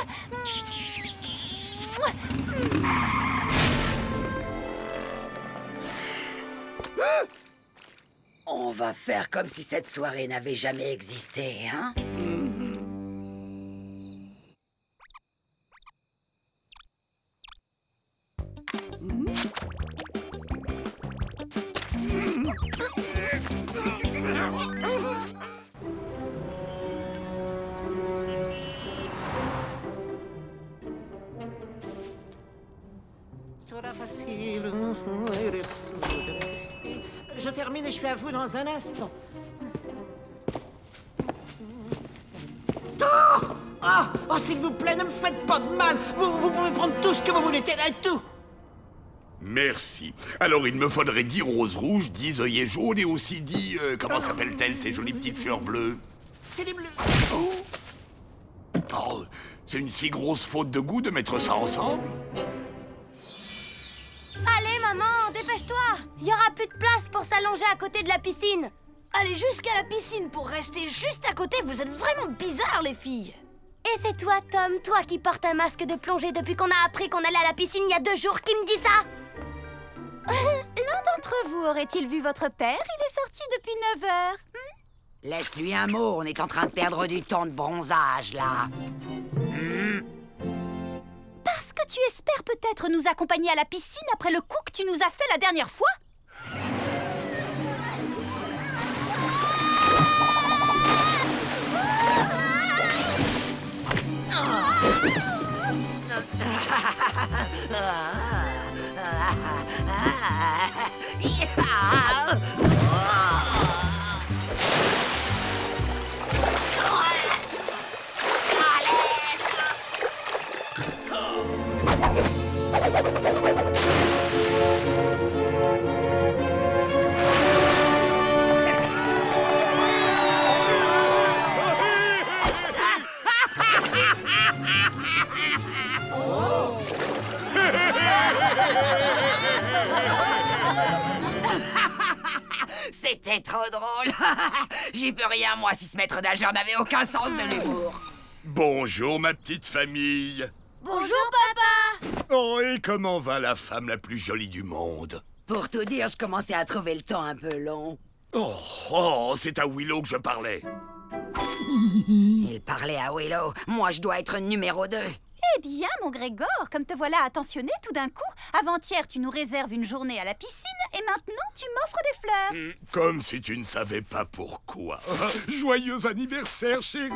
On va faire comme si cette soirée n'avait jamais existé, hein? Je termine et je suis à vous dans un instant. Oh, s'il vous plaît, ne me faites pas de mal. Vous pouvez prendre tout ce que vous voulez, tout. Merci. Alors il me faudrait 10 roses rouges, 10 œillets jaunes et aussi 10... comment s'appellent-elles ces jolies petites fleurs bleues? C'est les bleus. Oh, c'est une si grosse faute de goût de mettre ça ensemble. Allez, maman, dépêche-toi! Il y aura plus de place pour s'allonger à côté de la piscine. Allez jusqu'à la piscine pour rester juste à côté, vous êtes vraiment bizarres, les filles. Et c'est toi, Tom, toi qui portes un masque de plongée depuis qu'on a appris qu'on allait à la piscine il y a 2 jours, qui me dit ça? L'un d'entre vous aurait-il vu votre père? Il est sorti depuis 9 heures. Laisse-lui un mot, on est en train de perdre du temps de bronzage, là. Parce que tu espères peut-être nous accompagner à la piscine après le coup que tu nous as fait la dernière fois? C'était trop drôle. J'y peux rien, moi, si ce maître nageur n'avait aucun sens de l'humour. Bonjour, ma petite famille. Bonjour, papa. Oh, et comment va la femme la plus jolie du monde? Pour tout dire, je commençais à trouver le temps un peu long. Oh, c'est à Willow que je parlais. Il parlait à Willow. Moi, je dois être numéro 2. Eh bien, mon Grégor, comme te voilà attentionné tout d'un coup, avant-hier tu nous réserves une journée à la piscine et maintenant tu m'offres des fleurs. Comme si tu ne savais pas pourquoi. Joyeux anniversaire, chérie.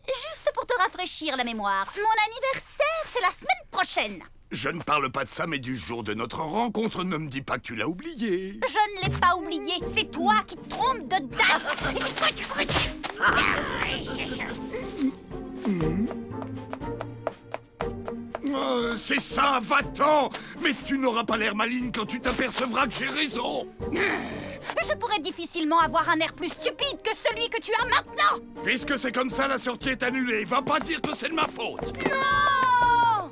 Juste pour te rafraîchir la mémoire, mon anniversaire, c'est la semaine prochaine. Je ne parle pas de ça, mais du jour de notre rencontre. Ne me dis pas que tu l'as oublié. Je ne l'ai pas oublié, c'est toi qui te trompes de date. C'est ça, va-t'en! Mais tu n'auras pas l'air maligne quand tu t'apercevras que j'ai raison! Je pourrais difficilement avoir un air plus stupide que celui que tu as maintenant. Puisque c'est comme ça, la sortie est annulée. Va pas dire que c'est de ma faute! Non!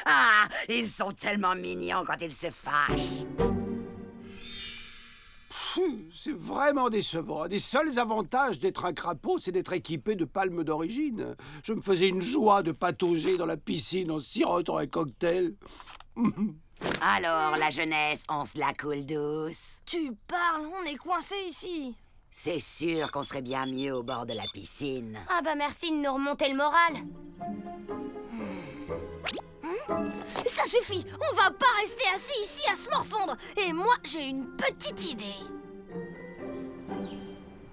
Ah, ils sont tellement mignons quand ils se fâchent. C'est vraiment décevant. Un des seuls avantages d'être un crapaud, c'est d'être équipé de palmes d'origine. Je me faisais une joie de patauger dans la piscine en sirotant un cocktail. Alors, la jeunesse, on se la coule douce. Tu parles, on est coincé ici. C'est sûr qu'on serait bien mieux au bord de la piscine. Ah bah merci de nous remonter le moral. Ça suffit, on va pas rester assis ici à se morfondre. Et moi, j'ai une petite idée.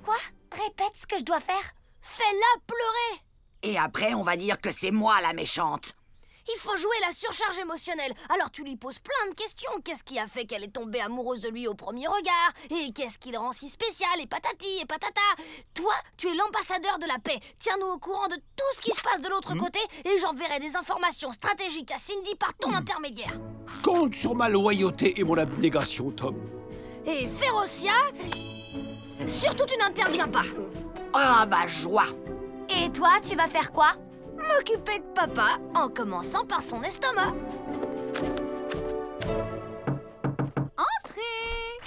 Quoi? Répète ce que je dois faire. Fais-la pleurer. Et après, on va dire que c'est moi la méchante. Il faut jouer la surcharge émotionnelle. Alors tu lui poses plein de questions. Qu'est-ce qui a fait qu'elle est tombée amoureuse de lui au premier regard? Et qu'est-ce qui le rend si spécial? Et patati et patata. Toi, tu es l'ambassadeur de la paix. Tiens-nous au courant de tout ce qui se passe de l'autre côté et j'enverrai des informations stratégiques à Cindy par ton intermédiaire. Compte sur ma loyauté et mon abnégation, Tom. Et Férocia, surtout tu n'interviens pas. Ah bah joie. Et toi, tu vas faire quoi? M'occuper de papa en commençant par son estomac. Entrez!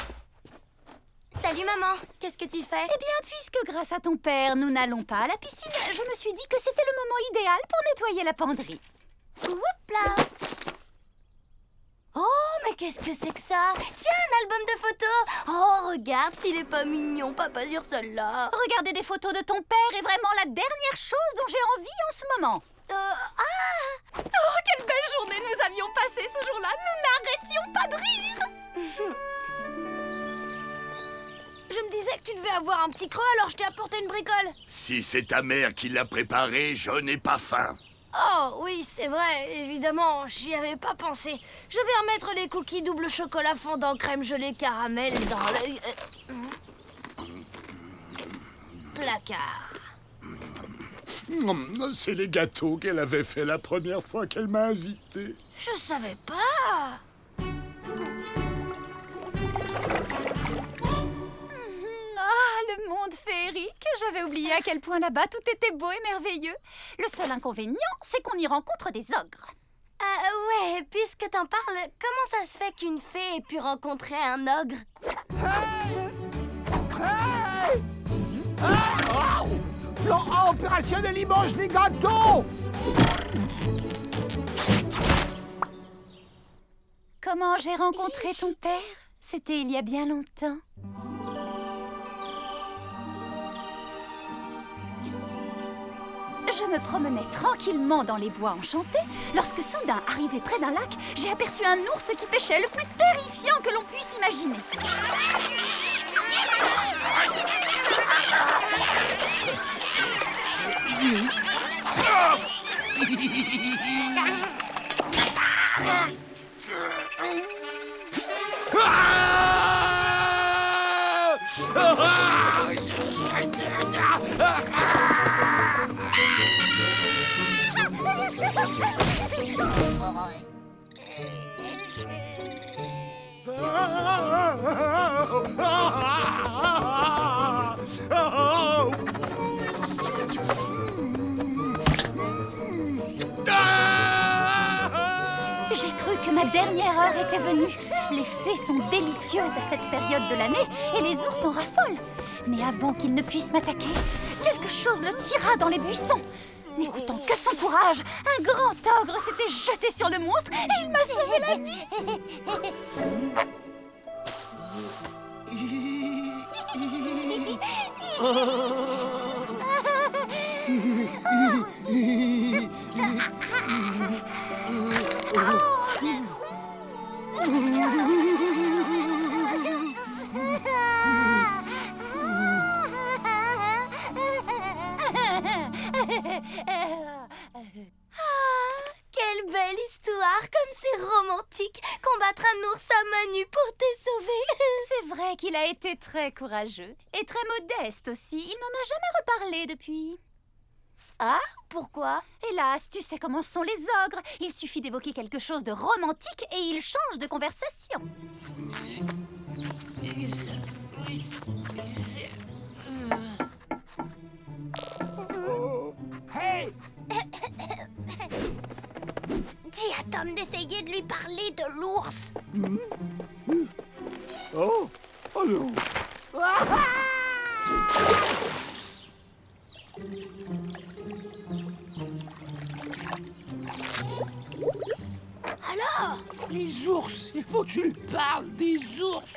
Salut maman, qu'est-ce que tu fais? Eh bien, puisque grâce à ton père, nous n'allons pas à la piscine, je me suis dit que c'était le moment idéal pour nettoyer la penderie. Whoop-là! Oh, mais qu'est-ce que c'est que ça? Tiens, un album de photos! Oh, regarde s'il est pas mignon, papa sur celle-là! Regarder des photos de ton père est vraiment la dernière chose dont j'ai envie en ce moment. Ah! Oh, quelle belle journée nous avions passée ce jour-là! Nous n'arrêtions pas de rire! Je me disais que tu devais avoir un petit creux, alors je t'ai apporté une bricole. Si c'est ta mère qui l'a préparé, je n'ai pas faim. Oh, oui, c'est vrai, évidemment, j'y avais pas pensé. Je vais remettre les cookies double chocolat fondant crème gelée caramel dans le... placard. C'est les gâteaux qu'elle avait fait la première fois qu'elle m'a invité. Je savais pas. Ah, le monde féerique! J'avais oublié à quel point là-bas tout était beau et merveilleux. Le seul inconvénient, c'est qu'on y rencontre des ogres. Ouais, puisque t'en parles, comment ça se fait qu'une fée ait pu rencontrer un ogre? Plan A opérationnel, il mange les gâteaux! Comment j'ai rencontré ton père? C'était il y a bien longtemps. Je me promenais tranquillement dans les bois enchantés lorsque soudain, arrivé près d'un lac, j'ai aperçu un ours qui pêchait le plus terrifiant que l'on puisse imaginer. J'ai cru que ma dernière heure était venue. Les fées sont délicieuses à cette période de l'année et les ours en raffolent. Mais avant qu'il ne puisse m'attaquer, quelque chose le tira dans les buissons. N'écoutant que son courage, un grand ogre s'était jeté sur le monstre et il m'a sauvé la vie. Quelle belle histoire, comme c'est romantique. Combattre un ours à main nue pour te sauver. C'est vrai qu'il a été très courageux et très modeste aussi. Il n'en a jamais reparlé depuis. Ah, pourquoi? Hélas, tu sais comment sont les ogres. Il suffit d'évoquer quelque chose de romantique et ils changent de conversation. Hey! Dis à Tom d'essayer de lui parler de l'ours. Oh, oh non. Alors, les ours, il faut que tu lui parles des ours.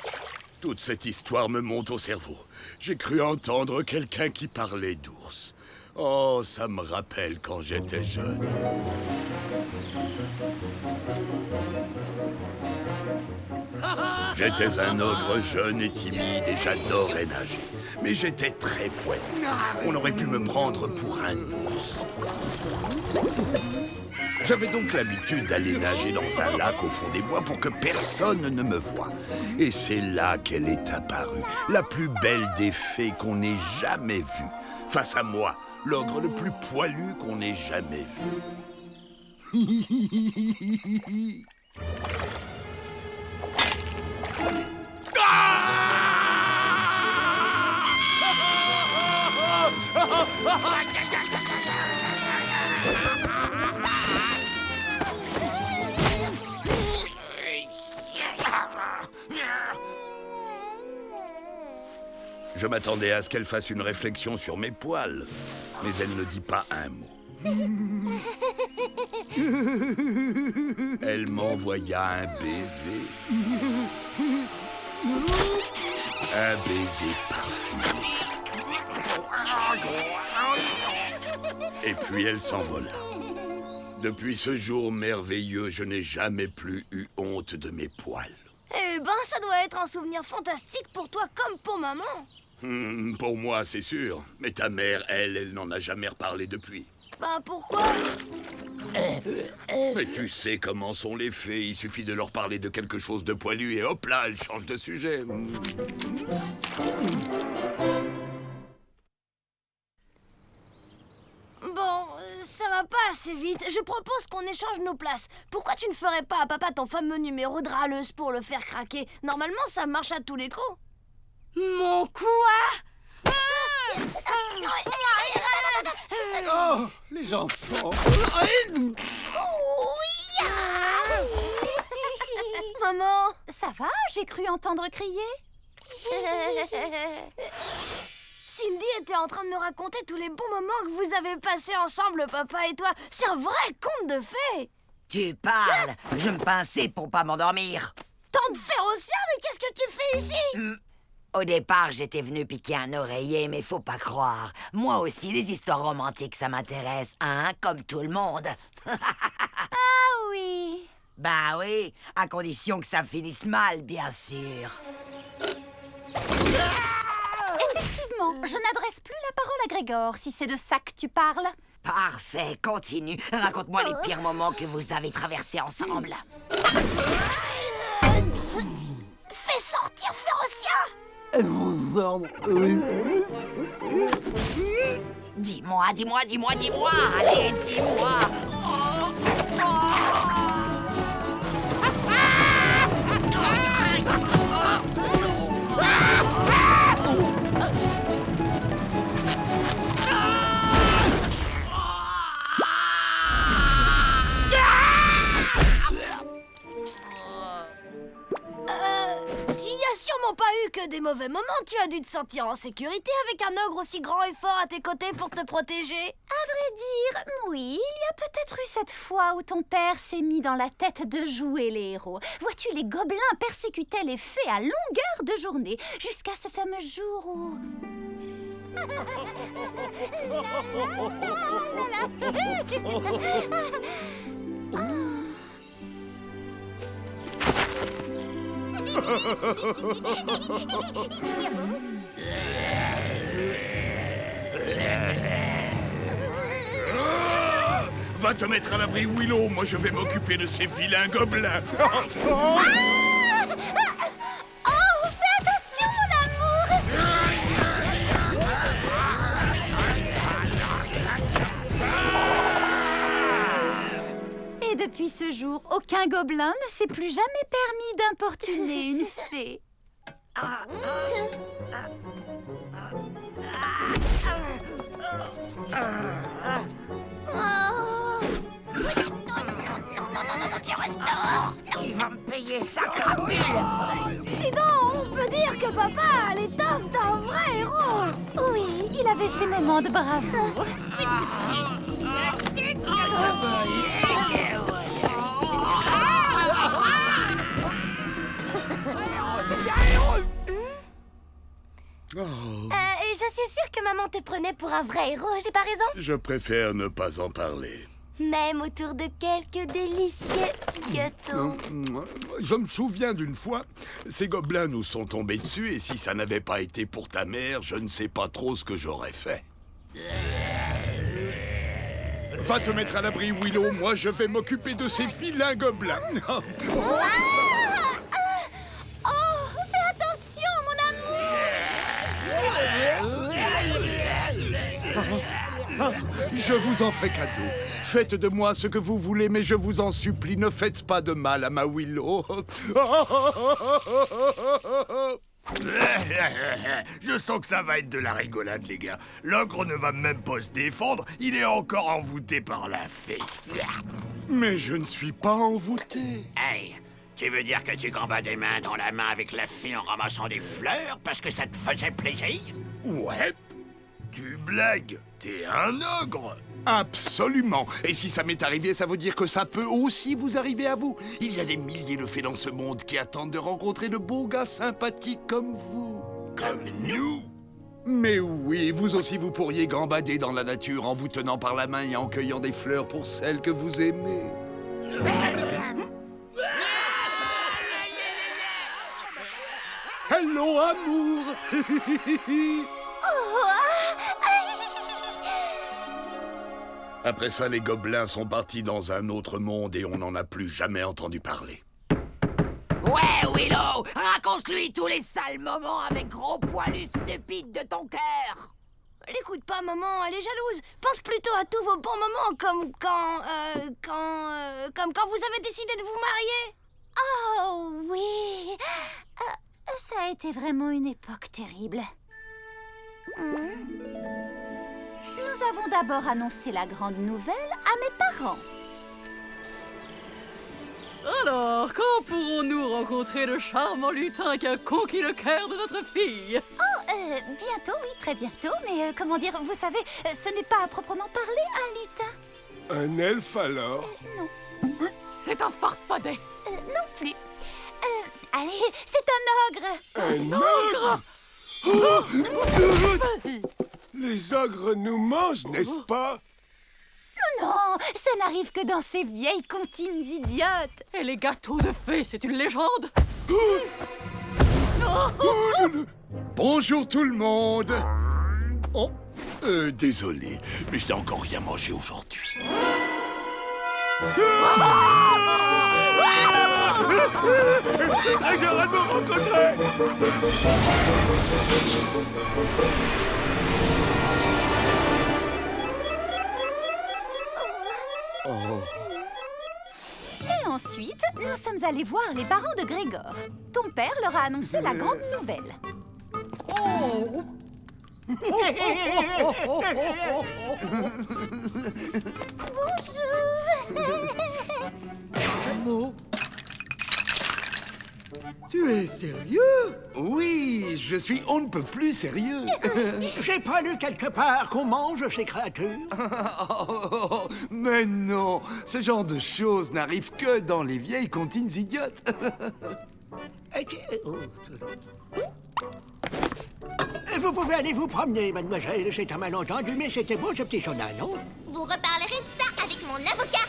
Toute cette histoire me monte au cerveau. J'ai cru entendre quelqu'un qui parlait d'ours. Oh, ça me rappelle quand j'étais jeune. J'étais un ogre jeune et timide et j'adorais nager. Mais j'étais très poilu. On aurait pu me prendre pour un ours. J'avais donc l'habitude d'aller nager dans un lac au fond des bois pour que personne ne me voie. Et c'est là qu'elle est apparue, la plus belle des fées qu'on ait jamais vue. Face à moi, l'ogre le plus poilu qu'on ait jamais vu. Je m'attendais à ce qu'elle fasse une réflexion sur mes poils, mais elle ne dit pas un mot. Elle m'envoya un baiser. Un baiser parfumé. Et puis elle s'envola. Depuis ce jour merveilleux, je n'ai jamais plus eu honte de mes poils. Eh ben, ça doit être un souvenir fantastique pour toi comme pour maman. Pour moi, c'est sûr. Mais ta mère, elle n'en a jamais reparlé depuis. Bah, pourquoi? Mais tu sais comment sont les fées. Il suffit de leur parler de quelque chose de poilu et hop là, elles changent de sujet. Bon, ça va pas assez vite. Je propose qu'on échange nos places. Pourquoi tu ne ferais pas à papa ton fameux numéro de râleuse pour le faire craquer? Normalement, ça marche à tous les coups. Mon quoi? Oh, les enfants. Maman, ça va? J'ai cru entendre crier. Cindy était en train de me raconter tous les bons moments que vous avez passés ensemble, papa et toi. C'est un vrai conte de fées. Tu parles. Je me pinçais pour pas m'endormir. Tant de férocia, mais qu'est-ce que tu fais ici? Au départ, j'étais venu piquer un oreiller, mais faut pas croire. Moi aussi, les histoires romantiques, ça m'intéresse, hein, comme tout le monde. Ah oui. Bah oui, à condition que ça finisse mal, bien sûr. Effectivement, je n'adresse plus la parole à Grégor, si c'est de ça que tu parles. Parfait, continue. Raconte-moi les pires moments que vous avez traversés ensemble. Fais sortir Férocia! Dis-moi, allez, dis-moi. des mauvais moments, tu as dû te sentir en sécurité avec un ogre aussi grand et fort à tes côtés pour te protéger. À vrai dire, oui, il y a peut-être eu cette fois où ton père s'est mis dans la tête de jouer les héros. Vois-tu, les gobelins persécutaient les fées à longueur de journée, jusqu'à ce fameux jour où... Va te mettre à l'abri, Willow. Moi, je vais m'occuper de ces vilains gobelins. Oh, fais attention, mon amour! Et depuis ce jour, aucun gobelin ne s'est plus jamais permis d'importuner une fée. Tu vas me payer ça, crapule! Dis donc, on peut dire que papa a l'étoffe d'un vrai héros. Oui, il avait ses moments de bravoure. Je suis sûre que maman te prenait pour un vrai héros, j'ai pas raison? Je préfère ne pas en parler. Même autour de quelques délicieux gâteaux. Je me souviens d'une fois, ces gobelins nous sont tombés dessus et si ça n'avait pas été pour ta mère, je ne sais pas trop ce que j'aurais fait. Va te mettre à l'abri, Willow. Moi, je vais m'occuper de ces vilains gobelins. Oh, fais attention, mon amour! Je vous en fais cadeau. Faites de moi ce que vous voulez, mais je vous en supplie, ne faites pas de mal à ma Willow. Je sens que ça va être de la rigolade, les gars. L'ogre ne va même pas se défendre, il est encore envoûté par la fée. Mais je ne suis pas envoûté. Hey, tu veux dire que tu gambadais main dans la main avec la fée en ramassant des fleurs parce que ça te faisait plaisir? Ouais. Tu blagues, t'es un ogre. Absolument. Et si ça m'est arrivé, ça veut dire que ça peut aussi vous arriver à vous. Il y a des milliers de fées dans ce monde qui attendent de rencontrer de beaux gars sympathiques comme vous. Comme nous? Mais oui, vous aussi vous pourriez gambader dans la nature en vous tenant par la main et en cueillant des fleurs pour celles que vous aimez. Hello, amour. Après ça, les gobelins sont partis dans un autre monde et on n'en a plus jamais entendu parler. Ouais, Willow, raconte-lui tous les sales moments avec gros poilus stupides de ton cœur. L'écoute pas, maman, elle est jalouse. Pense plutôt à tous vos bons moments, comme quand vous avez décidé de vous marier. Oh oui, ça a été vraiment une époque terrible. Nous avons d'abord annoncé la grande nouvelle à mes parents. Alors, quand pourrons-nous rencontrer le charmant lutin qui a conquis le cœur de notre fille? Oh, bientôt, oui, très bientôt. Mais comment dire, vous savez, ce n'est pas à proprement parler un lutin. Un elfe alors? Non. C'est un farfadet. Non plus. Allez, c'est un ogre. Un ogre? Les ogres nous mangent, n'est-ce pas? Non, ça n'arrive que dans ces vieilles comptines idiotes. Et les gâteaux de fées, c'est une légende. Bonjour tout le monde. Oh, désolé, mais je n'ai encore rien mangé aujourd'hui. Très heureux de vous rencontrer. Et ensuite, nous sommes allés voir les parents de Grégor. Ton père leur a annoncé la grande nouvelle. Oh. Bonjour. Tu es sérieux? Oui, je suis on ne peut plus sérieux. J'ai pas lu quelque part qu'on mange ces créatures. Mais non, ce genre de choses n'arrive que dans les vieilles comptines idiotes. Vous pouvez aller vous promener, mademoiselle. C'est un malentendu, mais c'était beau ce petit journal, non? Vous reparlerez de ça avec mon avocat.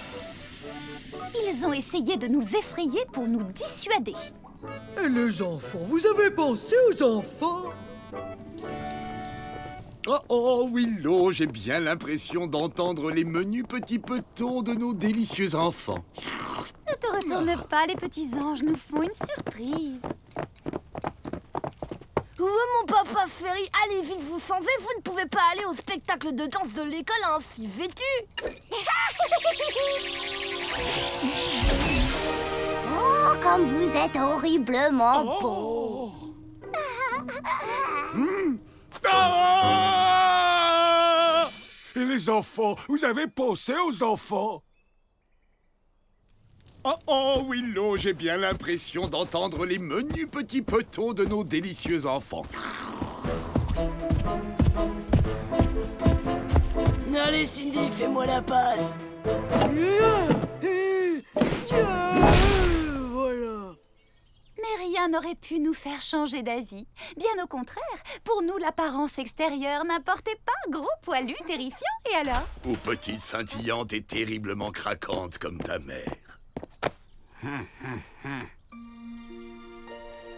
Ils ont essayé de nous effrayer pour nous dissuader. Et les enfants, vous avez pensé aux enfants? Oh, Willow, j'ai bien l'impression d'entendre les menus petits petons de nos délicieux enfants. Ne te retourne pas, les petits anges nous font une surprise. Oh, mon papa Ferry, allez vite, vous s'en vais, vous ne pouvez pas aller au spectacle de danse de l'école ainsi vêtu. Oh, comme vous êtes horriblement beau. Ah! Et les enfants, vous avez pensé aux enfants? Oh, Willow, j'ai bien l'impression d'entendre les menus petits petons de nos délicieux enfants. Allez, Cindy, fais-moi la passe. Voilà. Mais rien n'aurait pu nous faire changer d'avis. Bien au contraire, pour nous, l'apparence extérieure n'importait pas. Gros, poilu, terrifiant, et alors? Ou petite scintillante et terriblement craquante comme ta mère.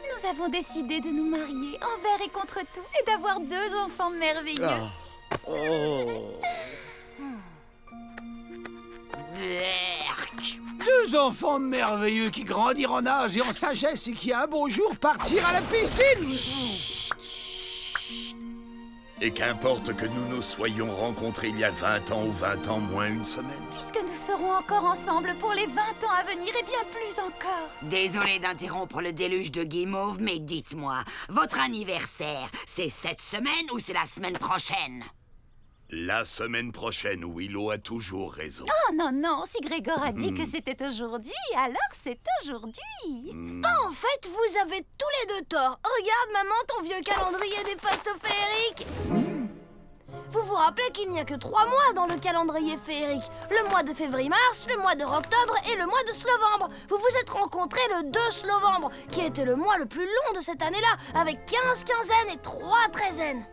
Nous avons décidé de nous marier envers et contre tout et d'avoir 2 enfants merveilleux. Ah. Oh. 2 enfants merveilleux qui grandiront en âge et en sagesse et qui un beau jour partirent à la piscine. Et qu'importe que nous nous soyons rencontrés il y a 20 ans ou 20 ans moins une semaine. Puisque nous serons encore ensemble pour les 20 ans à venir et bien plus encore. Désolé d'interrompre le déluge de guimauve, mais dites-moi, votre anniversaire, c'est cette semaine ou c'est la semaine prochaine? La semaine prochaine, Willow a toujours raison. Oh non, non, si Grégor a dit que c'était aujourd'hui, alors c'est aujourd'hui. En fait, vous avez tous les 2 tort. Regarde, maman, ton vieux calendrier des postes féeriques. Vous vous rappelez qu'il n'y a que 3 mois dans le calendrier féerique. Le mois de février-mars, le mois de octobre et le mois de novembre. Vous vous êtes rencontrés le 2 novembre, qui était le mois le plus long de cette année-là, avec 15 quinzaines et 3 treizaines.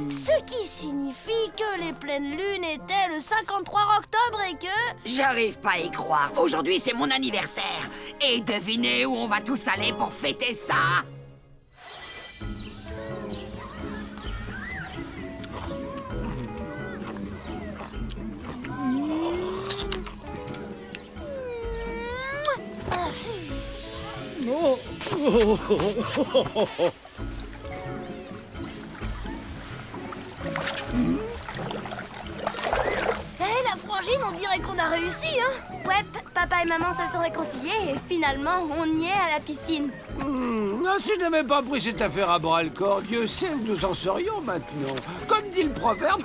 Ce qui signifie que les pleines lunes étaient le 53 octobre et que... J'arrive pas à y croire. Aujourd'hui, c'est mon anniversaire. Et devinez où on va tous aller pour fêter ça? La frangine, on dirait qu'on a réussi, hein? Ouais, papa et maman se sont réconciliés et finalement, on y est à la piscine. Non, si je n'avais pas pris cette affaire à bras-le-corps, Dieu sait où nous en serions maintenant. Comme dit le proverbe,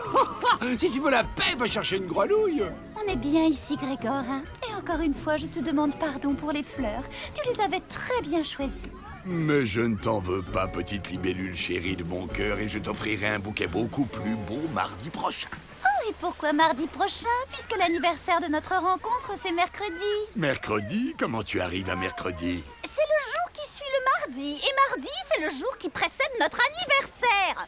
si tu veux la paix, va chercher une grenouille. On est bien ici, Grégor, hein? Et encore une fois, je te demande pardon pour les fleurs. Tu les avais très bien choisies. Mais je ne t'en veux pas, petite libellule chérie de mon cœur, et je t'offrirai un bouquet beaucoup plus beau mardi prochain. Oh, et pourquoi mardi prochain? Puisque l'anniversaire de notre rencontre, c'est mercredi. Mercredi? Comment tu arrives à mercredi? C'est le jour qui suit le mardi. Et mardi, c'est le jour qui précède notre anniversaire.